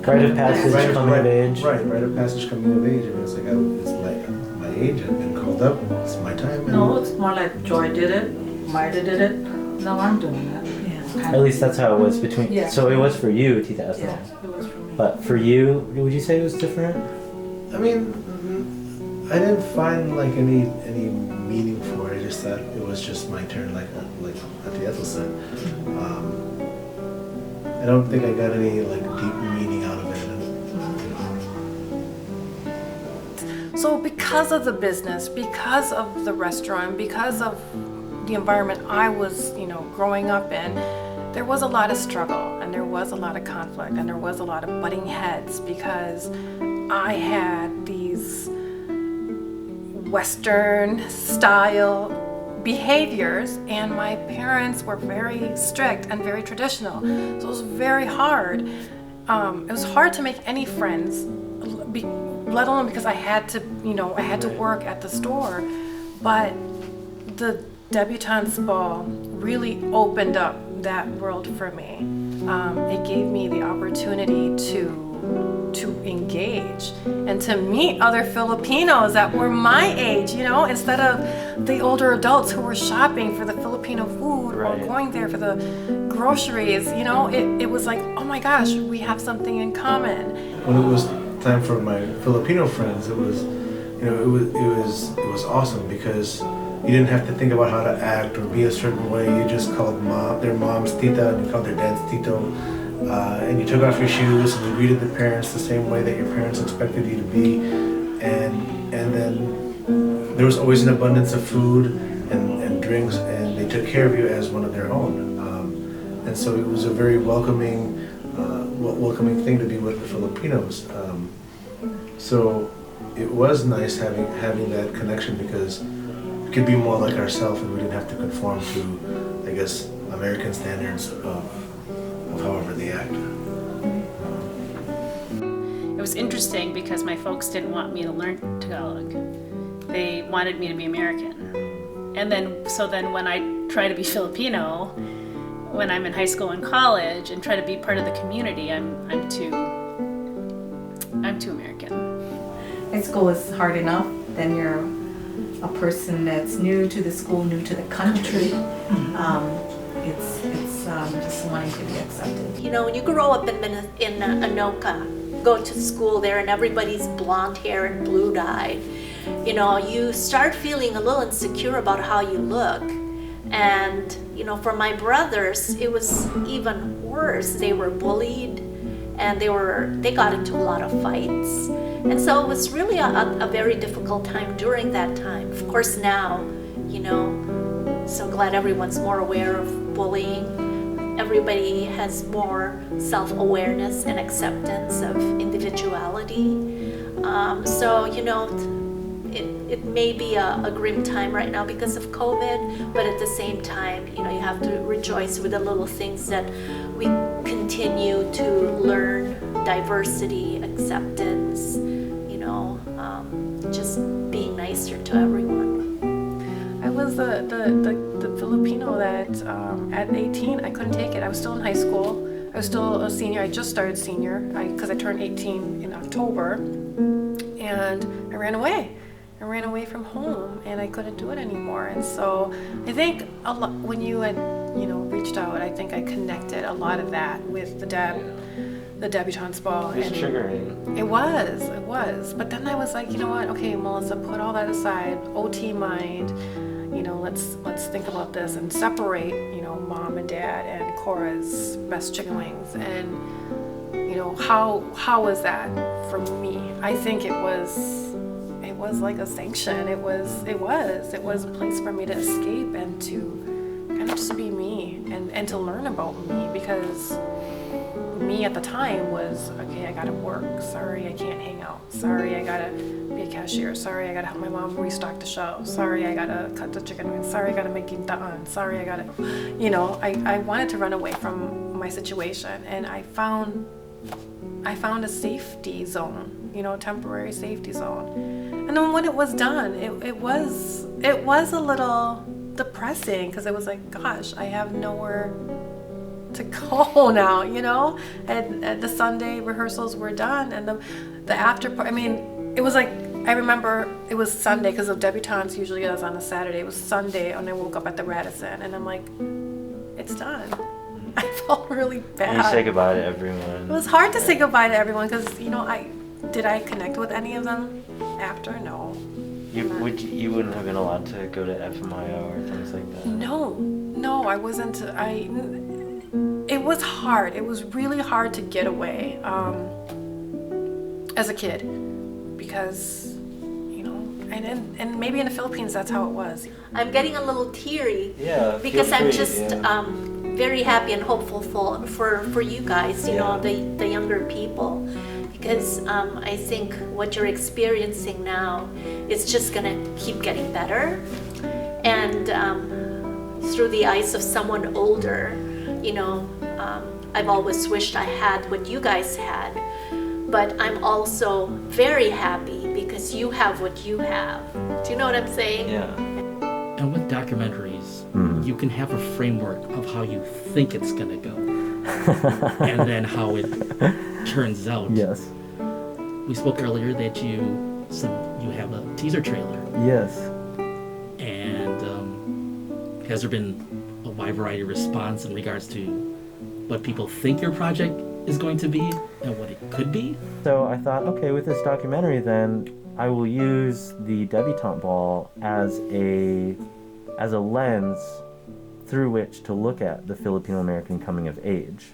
Rite of passage, coming of age. Right, rite of passage, coming of age, and it's like it's my age. I've been called up. It's my time. No, it's more like Joy did it, Maida did it. Now I'm doing it. Yeah. At least that's how it was between. Yeah. So it was for you, Tita Ethel. Yeah, it was for me. But for you, would you say it was different? I mean, I didn't find like any meaning for it. I just thought it was just my turn, like Auntie Ethel said. I don't think I got any like deep meaning out of it. So because of the business, because of the restaurant, because of the environment I was, growing up in, there was a lot of struggle and there was a lot of conflict and there was a lot of butting heads because I had these Western style behaviors and my parents were very strict and very traditional. So it was very hard. It was hard to make any friends, let alone because I had to work at the store. But the Debutante's Ball really opened up that world for me. It gave me the opportunity to engage and to meet other Filipinos that were my age, instead of the older adults who were shopping for the Filipino food or going there for the groceries. It was like, oh my gosh, we have something in common. When it was time for my Filipino friends, it was awesome because you didn't have to think about how to act or be a certain way. You just called their mom's tita and you called their dad's tito. And you took off your shoes and you greeted the parents the same way that your parents expected you to be. And then there was always an abundance of food and drinks, and they took care of you as one of their own. And so it was a very welcoming thing to be with the Filipinos. So it was nice having that connection because we could be more like ourselves and we didn't have to conform to, I guess, American standards of however they act. It was interesting because my folks didn't want me to learn Tagalog. They wanted me to be American. And then when I try to be Filipino, when I'm in high school and college and try to be part of the community, I'm too American. And school is hard enough, then you're a person that's new to the school, new to the country. It's just wanting to be accepted. When you grow up in Anoka, go to school there and everybody's blonde hair and blue-eyed, you start feeling a little insecure about how you look. And, for my brothers, it was even worse. They were bullied and they got into a lot of fights. And so it was really a very difficult time during that time. Of course now, so glad everyone's more aware of bullying. Everybody has more self-awareness and acceptance of individuality. It may be a grim time right now because of COVID, but at the same time, you have to rejoice with the little things that we continue to learn: diversity, acceptance, just being nicer to everyone. I was the Filipino that at 18 I couldn't take it. I was still in high school. I was still a senior. I just started senior because I turned 18 in October, and I ran away. I ran away from home and I couldn't do it anymore. And so I think when you had reached out, I think I connected a lot of that with the Debutante's Ball. It was triggering. It was. But then I was like, you know what? Okay, Melissa, put all that aside. OT mind. Let's think about this and separate, mom and dad and Cora's best chicken wings. And how was that for me? I think it was like a sanction. It was a place for me to escape and to kind of just be me and to learn about me, because me at the time was, okay, I gotta work. Sorry, I can't hang out. Sorry, I gotta be a cashier. Sorry, I gotta help my mom restock the shelves. Sorry, I gotta cut the chicken wings. Sorry, I gotta make daan. Sorry, I gotta, you know, I wanted to run away from my situation, and I found a safety zone, you know, temporary safety zone. And then when it was done, it was a little depressing, because it was like, gosh, I have nowhere to go now, you know. And the Sunday rehearsals were done, and the after part, I mean, it was like, I remember it was Sunday, because of Debutantes usually is on a Saturday. It was Sunday, and I woke up at the Radisson, and I'm like, it's done. I felt really bad. And you say goodbye to everyone. It was hard to say goodbye to everyone, because, you know, did I connect with any of them after? No. You wouldn't have been allowed to go to FMIO or things like that? No, I wasn't. It was hard. It was really hard to get away as a kid, because, you know, and maybe in the Philippines that's how it was. I'm getting a little teary. Yeah, because feel I'm free, just very happy and hopeful for you guys, you know, the younger people. Because I think what you're experiencing now is just gonna keep getting better. And through the eyes of someone older, you know, I've always wished I had what you guys had. But I'm also very happy because you have what you have. Do you know what I'm saying? Yeah. And with documentaries, you can have a framework of how you think it's gonna go. And then how it turns out. Yes. We spoke earlier that you have a teaser trailer. Yes. And has there been a wide variety of response in regards to what people think your project is going to be and what it could be? So I thought, okay, with this documentary then, I will use the Debutante Ball as a lens through which to look at the Filipino-American coming of age.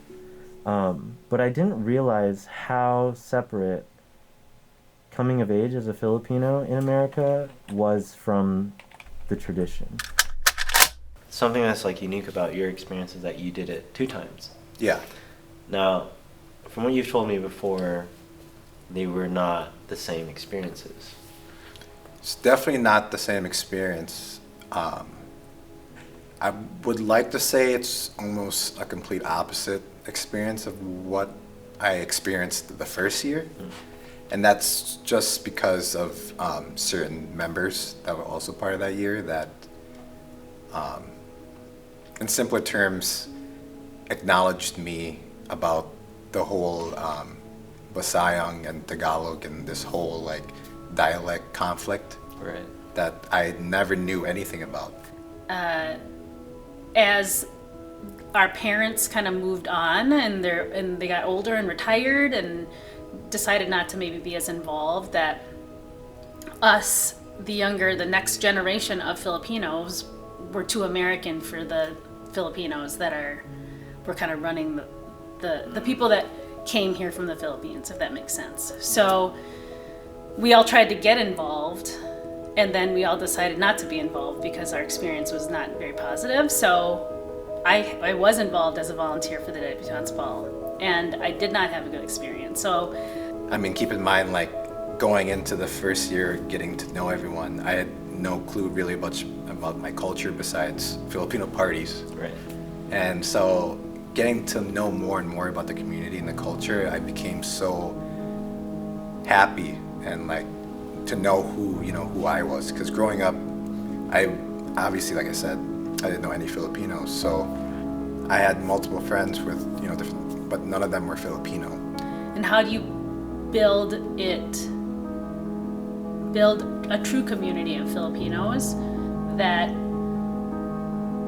But I didn't realize how separate coming of age as a Filipino in America was from the tradition. Something that's like unique about your experience is that you did it 2 times. Yeah. Now, from what you've told me before, they were not the same experiences. It's definitely not the same experience. I would like to say it's almost a complete opposite experience of what I experienced the first year. And that's just because of certain members that were also part of that year that, in simpler terms, acknowledged me about the whole Visayang and Tagalog and this whole like dialect conflict that I never knew anything about. As our parents kind of moved on and they got older and retired and decided not to maybe be as involved, that us, the next generation of Filipinos, were too American for the Filipinos that were kind of running the people that came here from the Philippines, if that makes sense. So we all tried to get involved, and then we all decided not to be involved because our experience was not very positive. So I was involved as a volunteer for the Debutantes Ball, and I did not have a good experience. So, I mean, keep in mind, like, going into the first year, getting to know everyone, I had no clue really much about my culture besides Filipino parties. Right. And so getting to know more and more about the community and the culture, I became so happy and like to know who I was. Because growing up, I obviously, like I said, I didn't know any Filipinos. So I had multiple friends with, different, but none of them were Filipino. And how do you build a true community of Filipinos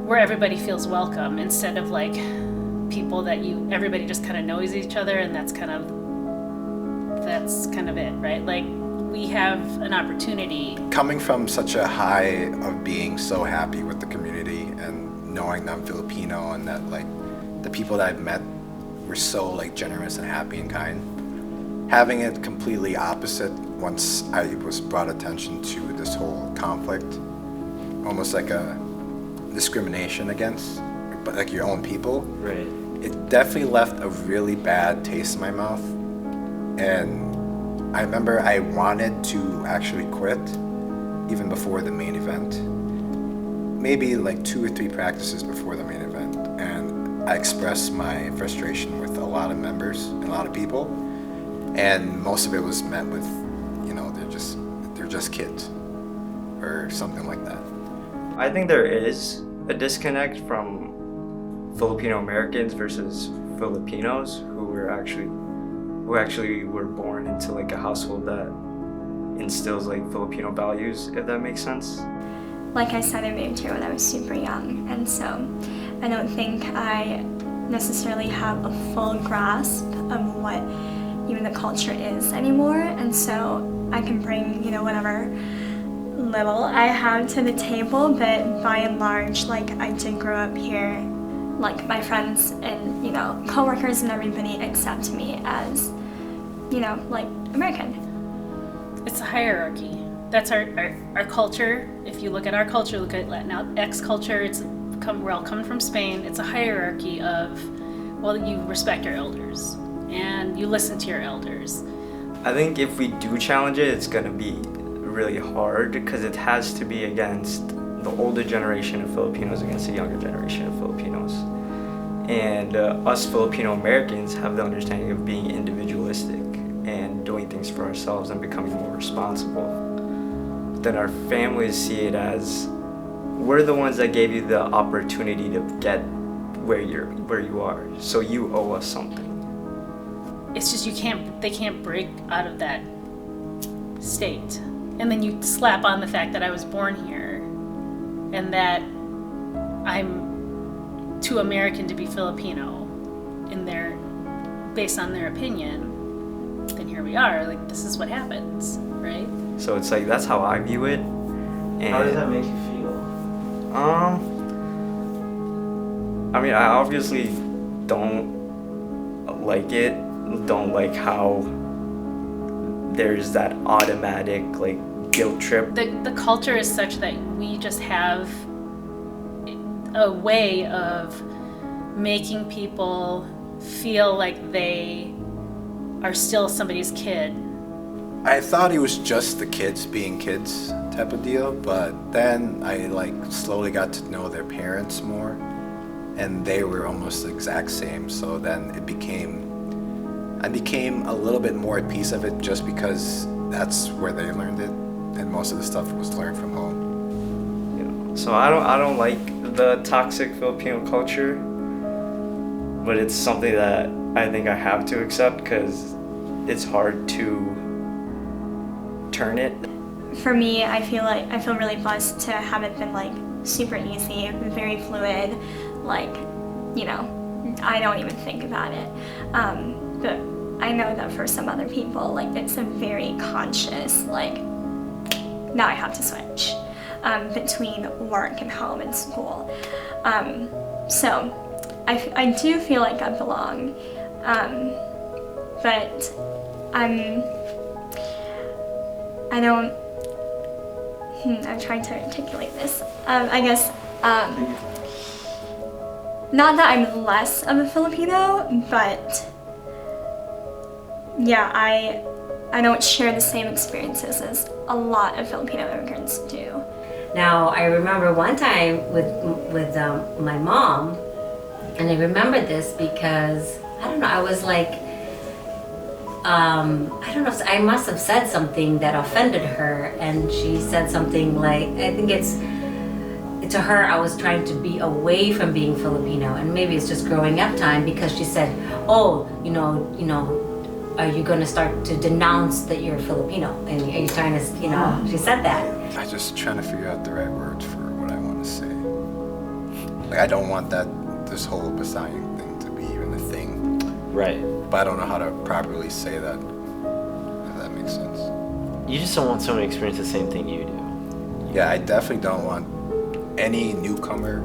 where everybody feels welcome, instead of like people that everybody just kind of knows each other and that's kind of it, right? Like, we have an opportunity. Coming from such a high of being so happy with the community and knowing that I'm Filipino and that like the people that I've met were so like generous and happy and kind, having it completely opposite once I was brought attention to this whole conflict, almost like a discrimination against, but like your own people. Right. it definitely left a really bad taste in my mouth. And I remember I wanted to actually quit even before the main event. Maybe like 2 or 3 practices before the main event. And I expressed my frustration with a lot of members and a lot of people. And most of it was met with, you know, they're just kids or something like that. I think there is a disconnect from Filipino-Americans versus Filipinos who actually were born into like a household that instills like Filipino values, if that makes sense. Like I said, I moved here when I was super young, and so I don't think I necessarily have a full grasp of what even the culture is anymore, and so I can bring, you know, whatever little I have to the table, but by and large, like, I did grow up here. Like, my friends and, you know, coworkers and everybody accept me as, you know, like, American. It's a hierarchy. That's our culture. If you look at our culture, look at Latinx culture, we're all coming from Spain. It's a hierarchy of, well, you respect your elders and you listen to your elders. I think if we do challenge it, it's gonna be really hard because it has to be against the older generation of Filipinos against the younger generation of Filipinos. And us Filipino-Americans have the understanding of being individualistic and doing things for ourselves and becoming more responsible. Then our families see it as, we're the ones that gave you the opportunity to get where you are, so you owe us something. It's just they can't break out of that state. And then you slap on the fact that I was born here and that I'm too American to be Filipino based on their opinion, then here we are. Like, this is what happens, right? So it's like, that's how I view it. And how does that make you feel? I mean, I obviously don't like it. Don't like how there's that automatic like guilt trip. The culture is such that we just have a way of making people feel like they are still somebody's kid. I thought it was just the kids being kids type of deal, but then I like slowly got to know their parents more, and they were almost the exact same. So then I became a little bit more at peace of it just because that's where they learned it, and most of the stuff was learned from home. You know, so I don't like the toxic Filipino culture, but it's something that I think I have to accept because it's hard to turn it. For me, I feel really blessed to have it been like super easy, very fluid, like, you know, I don't even think about it. But I know that for some other people, like, it's a very conscious, like, now I have to switch between work and home and school. So I do feel like I belong, but I'm trying to articulate this. I guess, not that I'm less of a Filipino, but yeah, I don't share the same experiences as a lot of Filipino immigrants do. Now, I remember one time with my mom, and I remember this because, I don't know, I was like, I don't know, I must have said something that offended her, and she said something like, I think to her, I was trying to be away from being Filipino, and maybe it's just growing up time, because she said, oh, you know, are you going to start to denounce that you're Filipino? And are you trying to, you know, she said that. I'm just trying to figure out the right words for what I want to say. Like, I don't want this whole Visayan thing to be even a thing. Right. But I don't know how to properly say that, if that makes sense. You just don't want someone to experience the same thing you do. Yeah, I definitely don't want any newcomer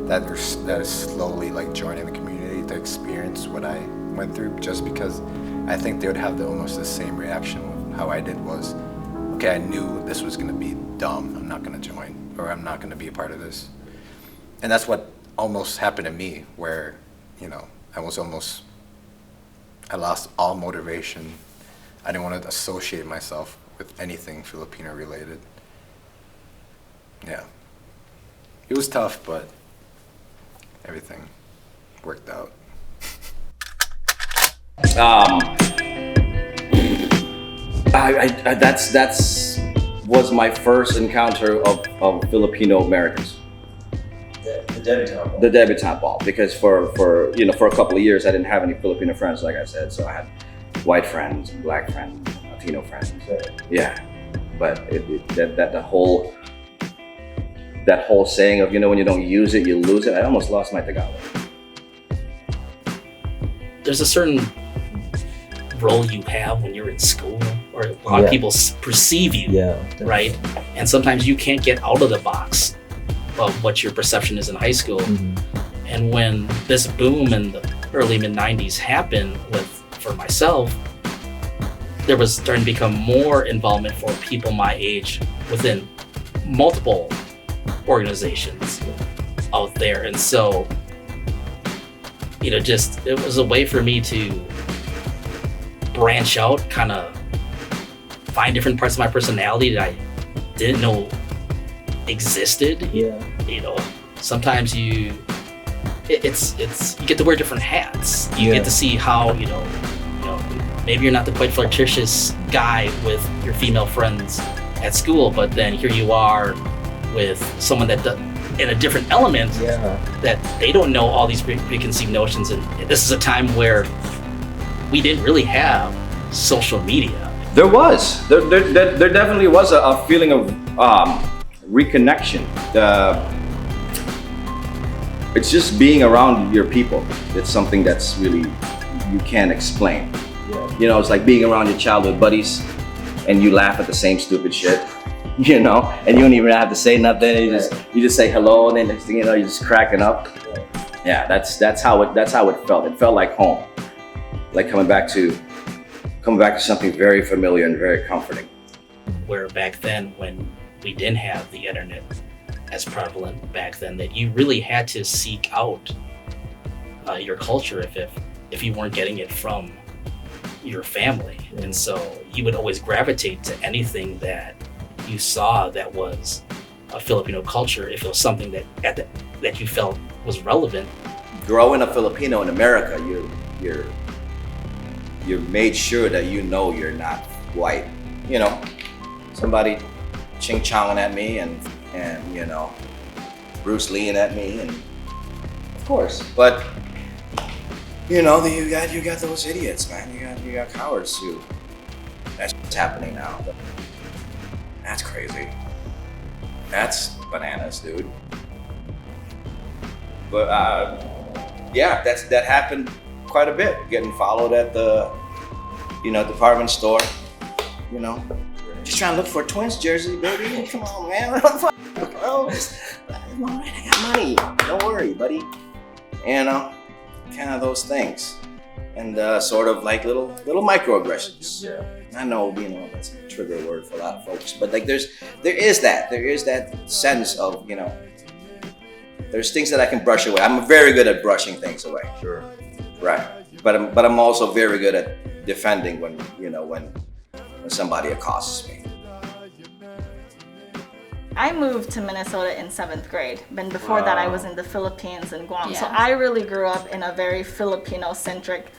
that is slowly like joining the community to experience what I went through, just because I think they would have almost the same reaction with how I did was, okay, I knew this was going to be dumb, I'm not going to join, or I'm not going to be a part of this. And that's what almost happened to me, where, you know, I lost all motivation. I didn't want to associate myself with anything Filipino related. Yeah. It was tough, but everything worked out. That's was my first encounter of Filipino-Americans. The debutante ball. The debutante ball, because for a couple of years I didn't have any Filipino friends, like I said, so I had white friends, black friends, Latino friends. Yeah, but that whole saying of when you don't use it, you lose it. I almost lost my Tagalog. There's a certain role you have when you're in school, or a lot of people perceive you, right? And sometimes you can't get out of the box of what your perception is in high school. And when this boom in the early mid-90s happened for myself, there was starting to become more involvement for people my age within multiple organizations out there. And so, it was a way for me to branch out, kind of find different parts of my personality that I didn't know existed. Sometimes you get to wear different hats. You get to see how maybe you're not the quite flirtatious guy with your female friends at school, but then here you are with someone that in a different element that they don't know all these preconceived notions. And this is a time where we didn't really have social media. There definitely was a feeling of reconnection. It's just being around your people. It's something that's really, you can't explain. It's like being around your childhood buddies and you laugh at the same stupid shit, and you don't even have to say nothing. You just say hello, and then next thing you know, you're just cracking up. Yeah, that's how it felt. It felt like home, like coming back to something very familiar and very comforting. Where back then, when we didn't have the internet as prevalent back then, that you really had to seek out your culture if you weren't getting it from your family. And so you would always gravitate to anything that you saw that was a Filipino culture, if it was something that you felt was relevant. Growing a Filipino in America, you're made sure that you're not white. Somebody ching-chonging at me and Bruce Lee at me, and of course. But you got those idiots, man. You got cowards too. That's what's happening now. That's crazy. That's bananas, dude. But that happened quite a bit. Getting followed at the department store. Just trying to look for a Twins jersey, baby. Come on, man. What the fuck? Oh, I'm all right. I got money. Don't worry, buddy. Kind of those things, and sort of like little microaggressions. Yeah. I know, that's a trigger word for a lot of folks, but like there is that sense of there's things that I can brush away. I'm very good at brushing things away. Sure. Right. But I'm also very good at defending when somebody accosts me. I moved to Minnesota in 7th grade, and before that I was in the Philippines and Guam. So I really grew up in a very Filipino-centric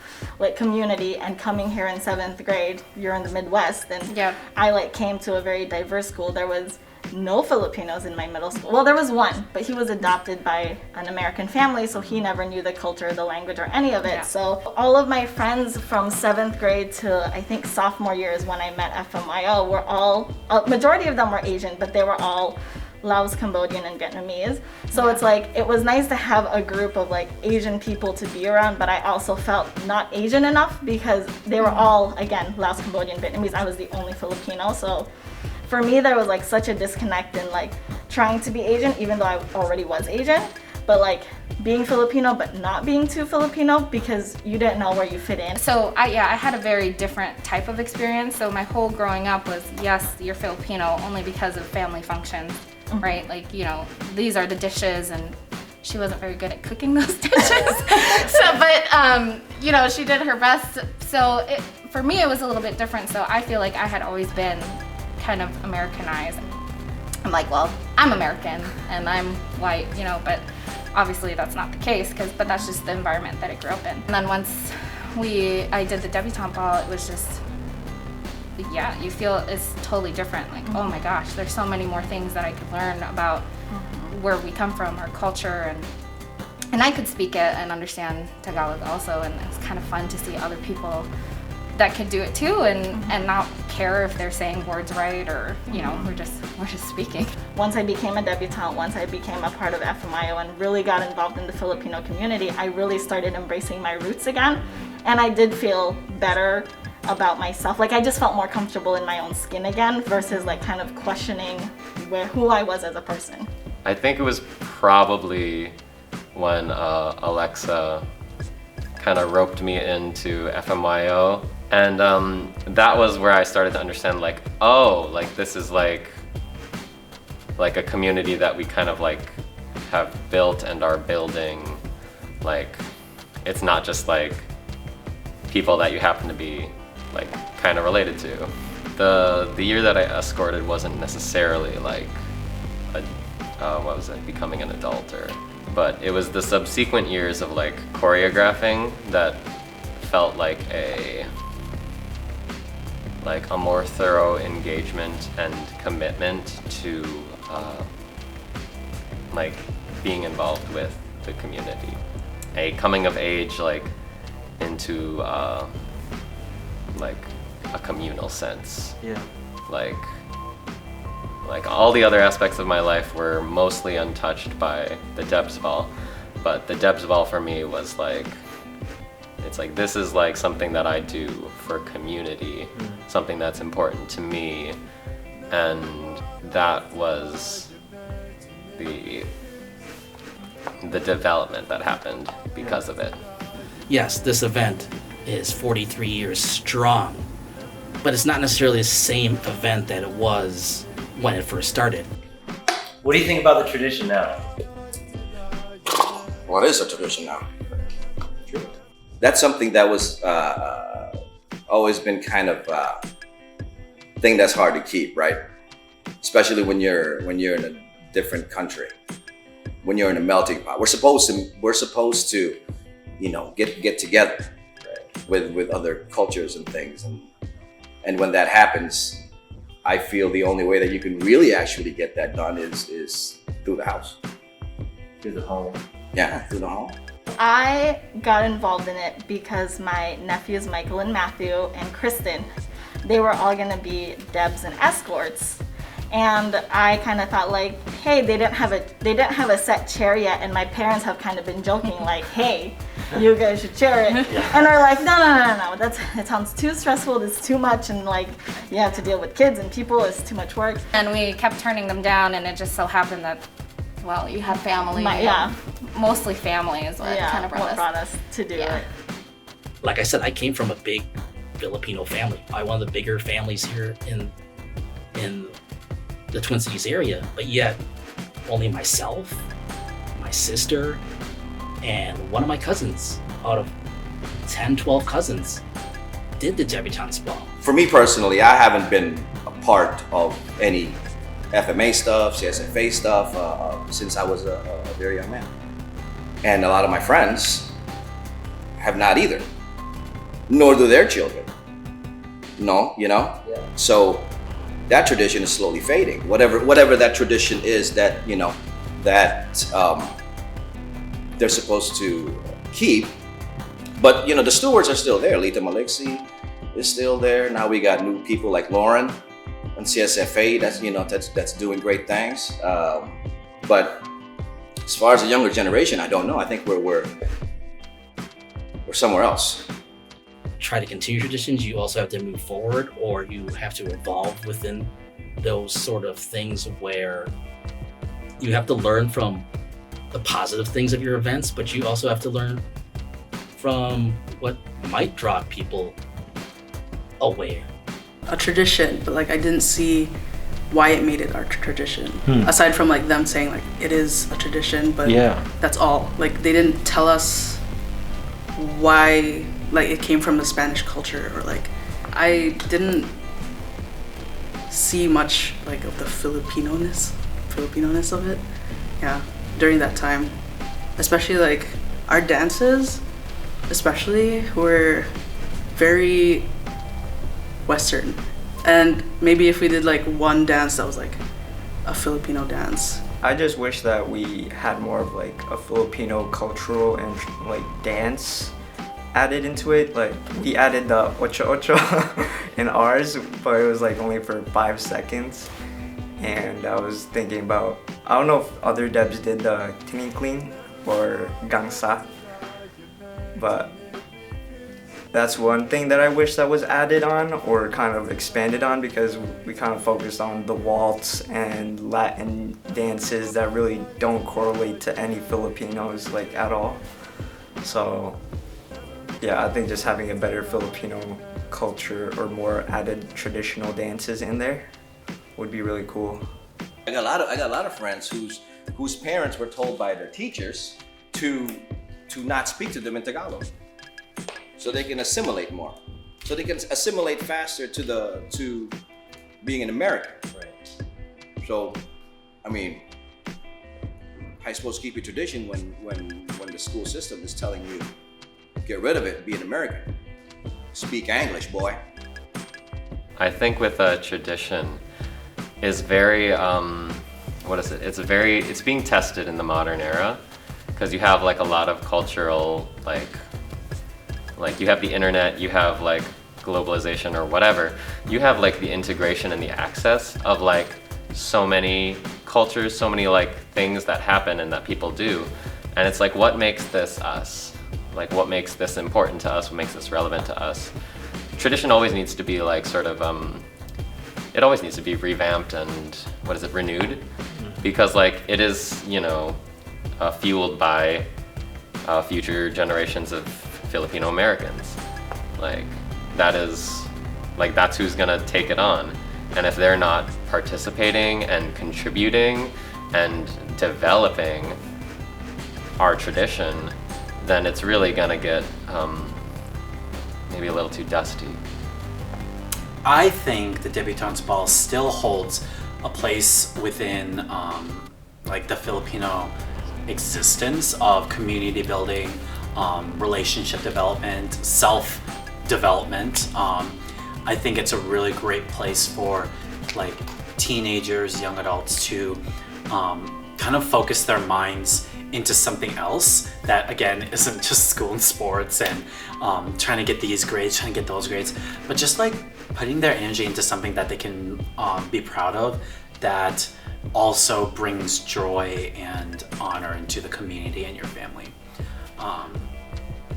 community, and coming here in 7th grade, you're in the Midwest, and I came to a very diverse school. There was no Filipinos in my middle school. Well, there was one, but he was adopted by an American family, so he never knew the culture, the language, or any of it. So all of my friends from 7th grade to I think sophomore year is when I met FMIO were all, majority of them were Asian, but they were all Laos, Cambodian, and Vietnamese. So it's it was nice to have a group of Asian people to be around, but I also felt not Asian enough because they were all, again, Laos, Cambodian, Vietnamese. I was the only Filipino, so for me, there was such a disconnect in trying to be Asian, even though I already was Asian, but being Filipino but not being too Filipino because you didn't know where you fit in. So I had a very different type of experience. So my whole growing up was, yes, you're Filipino only because of family functions, right? These are the dishes and she wasn't very good at cooking those dishes. But you know, she did her best. So for me, it was a little bit different. So I feel like I had always been kind of Americanized. I'm like, well, I'm American and I'm white, you know, but obviously that's not the case, but that's just the environment that I grew up in. And then once I did the debutante ball, it was just, yeah, you feel it's totally different. Like, oh my gosh, there's so many more things that I could learn about where we come from, our culture, and I could speak it and understand Tagalog also, and it's kind of fun to see other people that could do it too, and not care if they're saying words right, or you know, we're just speaking. Once I became a debutante, once I became a part of FMIO and really got involved in the Filipino community, I really started embracing my roots again, and I did feel better about myself. Like I just felt more comfortable in my own skin again versus like kind of questioning who I was as a person. I think it was probably when Alexa kind of roped me into FMIO, and that was where I started to understand like, oh, like this is like a community that we kind of like have built and are building. Like it's not just like people that you happen to be like kind of related to. The year that I escorted wasn't necessarily like becoming an adult, but it was the subsequent years of like choreographing that felt like a more thorough engagement and commitment to like being involved with the community. A coming of age like into like a communal sense. Yeah. Like all the other aspects of my life were mostly untouched by the Debs Ball, but the Debs Ball for me was like, it's like this is like something that I do for community, something that's important to me, and that was the development that happened because of it. Yes, this event is 43 years strong, but it's not necessarily the same event that it was when it first started. What do you think about the tradition now? What is a tradition now? That's something that was always been kind of thing that's hard to keep, right? Especially when you're in a different country, when you're in a melting pot. We're supposed to, you know, get together with other cultures and things, and when that happens, I feel the only way that you can really actually get that done is through the house. Through the home. Yeah, through the home. I got involved in it because my nephews Michael and Matthew and Kristen, they were all gonna be Debs and escorts. And I kind of thought like, hey, they didn't have a set chair yet, and my parents have kind of been joking like, hey, you guys should share it. And they're like, no, it sounds too stressful, it's too much, and like you have to deal with kids and people, it's too much work. And we kept turning them down, and it just so happened that, well, you had family. Mostly family is what kind of brought us to do it. Like I said, I came from a big Filipino family, probably one of the bigger families here in the Twin Cities area, but yet only myself, my sister, and one of my cousins out of 10, 12 cousins did the Debutante Ball. For me personally, I haven't been a part of any FMA stuff, CSFA stuff since I was a very young man. And a lot of my friends have not either, nor do their children. No, you know? Yeah. So that tradition is slowly fading. Whatever that tradition is that, you know, that they're supposed to keep. But, you know, the stewards are still there. Lita Maliksi is still there. Now we got new people like Lauren and CSFA that's doing great things. But as far as the younger generation, I don't know. I think we're somewhere else. Try to continue traditions, you also have to move forward, or you have to evolve within those sort of things where you have to learn from the positive things of your events, but you also have to learn from what might draw people away. A tradition, but like I didn't see why it made it our tradition. Aside from like them saying like it is a tradition, but that's all. Like they didn't tell us why like it came from the Spanish culture, or like I didn't see much like of the Filipino-ness of it. Yeah, during that time, especially like our dances, especially were very Western. And maybe if we did like one dance that was like a Filipino dance. I just wish that we had more of like a Filipino cultural and like dance added into it. Like we added the ocho ocho in ours, but it was like only for 5 seconds. And I was thinking about, I don't know if other Debs did the tinikling or gangsa, but that's one thing that I wish that was added on or kind of expanded on, because we kind of focused on the waltz and Latin dances that really don't correlate to any Filipinos like at all. So yeah, I think just having a better Filipino culture or more added traditional dances in there would be really cool. I got a lot of friends whose parents were told by their teachers to not speak to them in Tagalog, so they can assimilate more, so they can assimilate faster to being an American. Right. So, I mean, how you supposed to keep your tradition when the school system is telling you get rid of it and be an American? Speak English, boy. I think with a tradition is very what is it? It's being tested in the modern era, because you have like a lot of cultural like you have the internet, you have like globalization or whatever, you have like the integration and the access of like so many cultures, so many like things that happen and that people do. And it's like, what makes this us? Like what makes this important to us? What makes this relevant to us? Tradition always needs to be like sort of, it always needs to be revamped and renewed, because like it is, you know, fueled by future generations of Filipino-Americans. Like that's who's gonna take it on. And if they're not participating and contributing and developing our tradition, then it's really gonna get maybe a little too dusty. I think the Debutante's Ball still holds a place within like the Filipino existence of community building, relationship development, self-development. I think it's a really great place for like teenagers, young adults to kind of focus their minds into something else that again isn't just school and sports and trying to get these grades, trying to get those grades, but just like putting their energy into something that they can be proud of, that also brings joy and honor into the community and your family.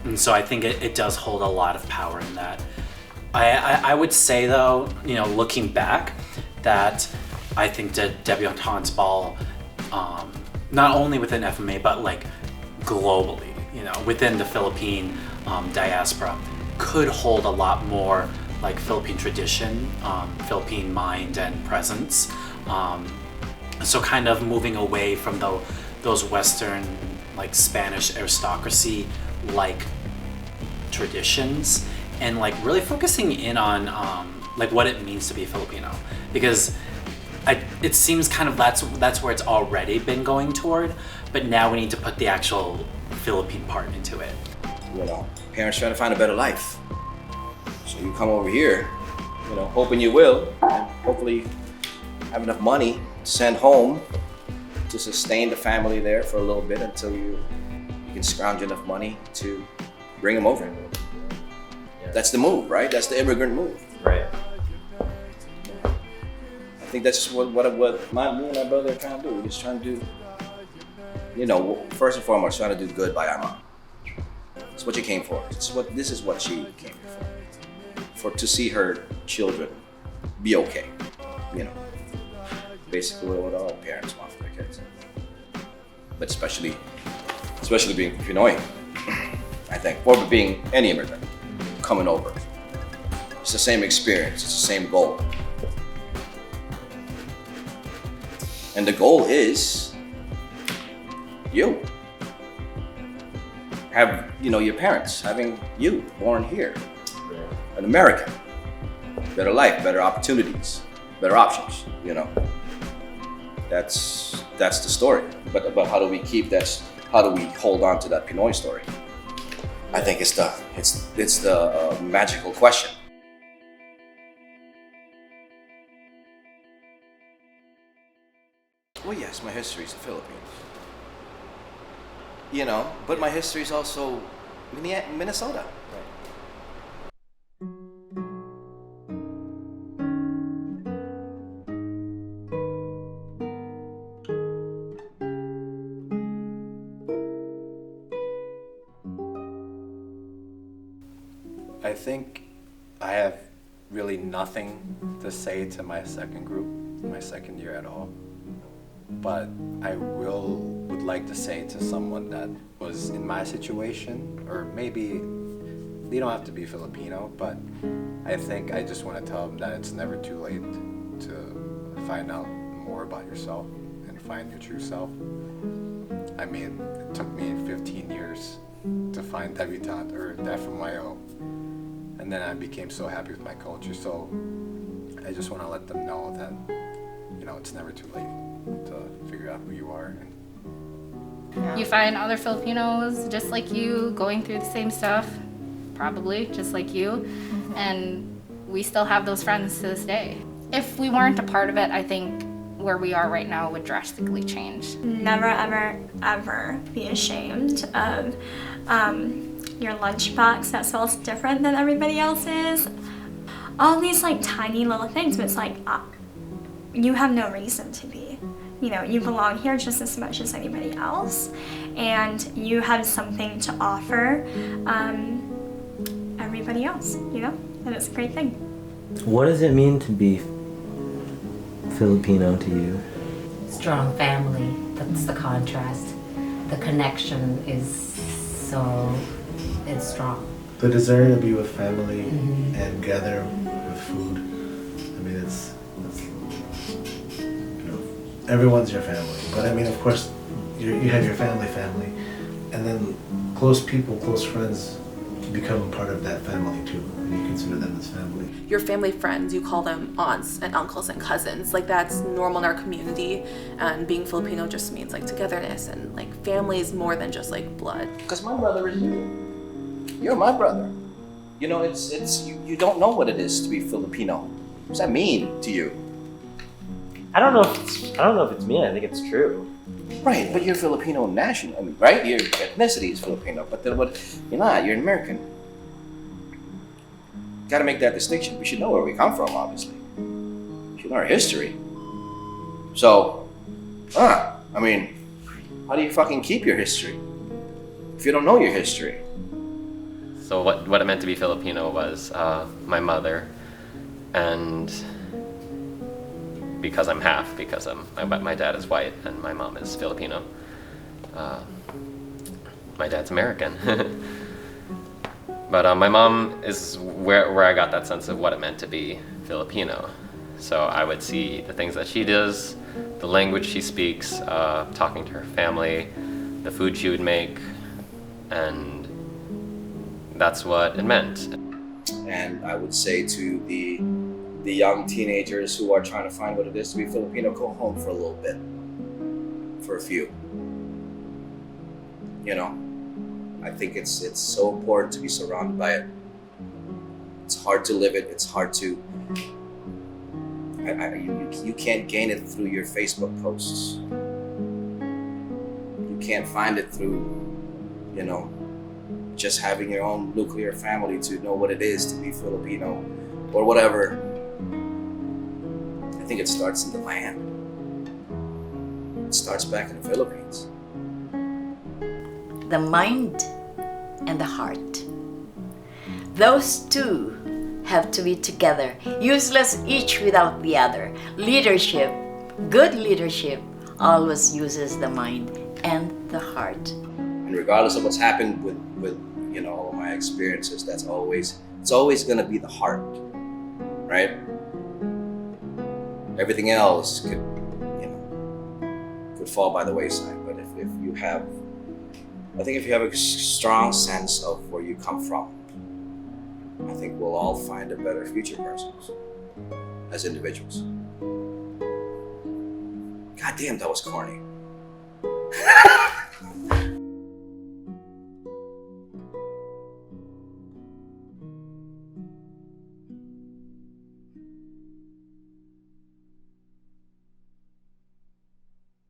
And so I think it does hold a lot of power in that. I would say though, you know, looking back, that I think the Debutante's Ball, not only within FMA, but like globally, you know, within the Philippine diaspora, could hold a lot more like Philippine tradition, Philippine mind and presence. So kind of moving away from those Western, like Spanish aristocracy like traditions, and like really focusing in on like what it means to be Filipino, because it seems kind of that's where it's already been going toward, but now we need to put the actual Philippine part into it. You know, parents trying to find a better life, so you come over here, you know, hoping you will, and hopefully have enough money to send home to sustain the family there for a little bit until you can scrounge enough money to bring them over. Yeah. That's the move, right? That's the immigrant move. Right. I think that's just what me and my brother are trying to do. We're just trying to do, you know, first and foremost, trying to do good by our mom. It's what you came for. This is what she came for to see her children be okay. You know, basically what all parents want for their kids. But especially being Pinoy, I think, or being any immigrant coming over. It's the same experience. It's the same goal. And the goal is you. Have, your parents, having you born here. An American. Better life, better opportunities, better options, That's the story. But how do we keep that? How do we hold on to that Pinoy story? I think it's the magical question. Well, yes, my history is the Philippines. But my history is also Minnesota. I think I have really nothing to say to my second group, my second year at all. But I would like to say to someone that was in my situation, or maybe they don't have to be Filipino, but I think I just want to tell them that it's never too late to find out more about yourself and find your true self. I mean, it took me 15 years to find Debutante or FMA, and then I became so happy with my culture. So I just want to let them know that, it's never too late to figure out who you are. You find other Filipinos just like you, going through the same stuff, probably just like you, and we still have those friends to this day. If we weren't a part of it, I think where we are right now would drastically change. Never, ever, ever be ashamed of your lunchbox that smells different than everybody else's. All these tiny little things, but it's you have no reason to be. You belong here just as much as anybody else, and you have something to offer everybody else, and it's a great thing. What does it mean to be Filipino to you? Strong family, that's the contrast. The connection is it's strong. The desire to be with family and gather with food. I mean, it's everyone's your family. But I mean, of course, you have your family, and then close people, close friends become part of that family too, and you consider them as family. Your family friends, you call them aunts and uncles and cousins. That's normal in our community, and being Filipino just means togetherness, and family is more than just blood. Because my brother is you. You're my brother. It's you don't know what it is to be Filipino. What does that mean to you? I don't know if it's me. I think it's true. Right, but you're Filipino national, right? Your ethnicity is Filipino, but then what? You're not. You're an American. Got to make that distinction. We should know where we come from, obviously. We should know our history. So, how do you fucking keep your history if you don't know your history? So what it meant to be Filipino was my mother, and because I'm half, because my dad is white and my mom is Filipino. My dad's American. But my mom is where I got that sense of what it meant to be Filipino. So I would see the things that she does, the language she speaks, talking to her family, the food she would make, and that's what it meant. And I would say to the young teenagers who are trying to find what it is to be Filipino, go home for a little bit, for a few. I think it's so important to be surrounded by it. It's hard to live it. It's hard to. You can't gain it through your Facebook posts. You can't find it through, just having your own nuclear family to know what it is to be Filipino or whatever. I think it starts in the land. It starts back in the Philippines. The mind and the heart. Those two have to be together, useless each without the other. Leadership, good leadership, always uses the mind and the heart. And regardless of what's happened with all of my experiences, it's always gonna be the heart, right? Everything else could, could fall by the wayside. But if you have, I think if you have a strong sense of where you come from, I think we'll all find a better future for ourselves as individuals. God damn, that was corny.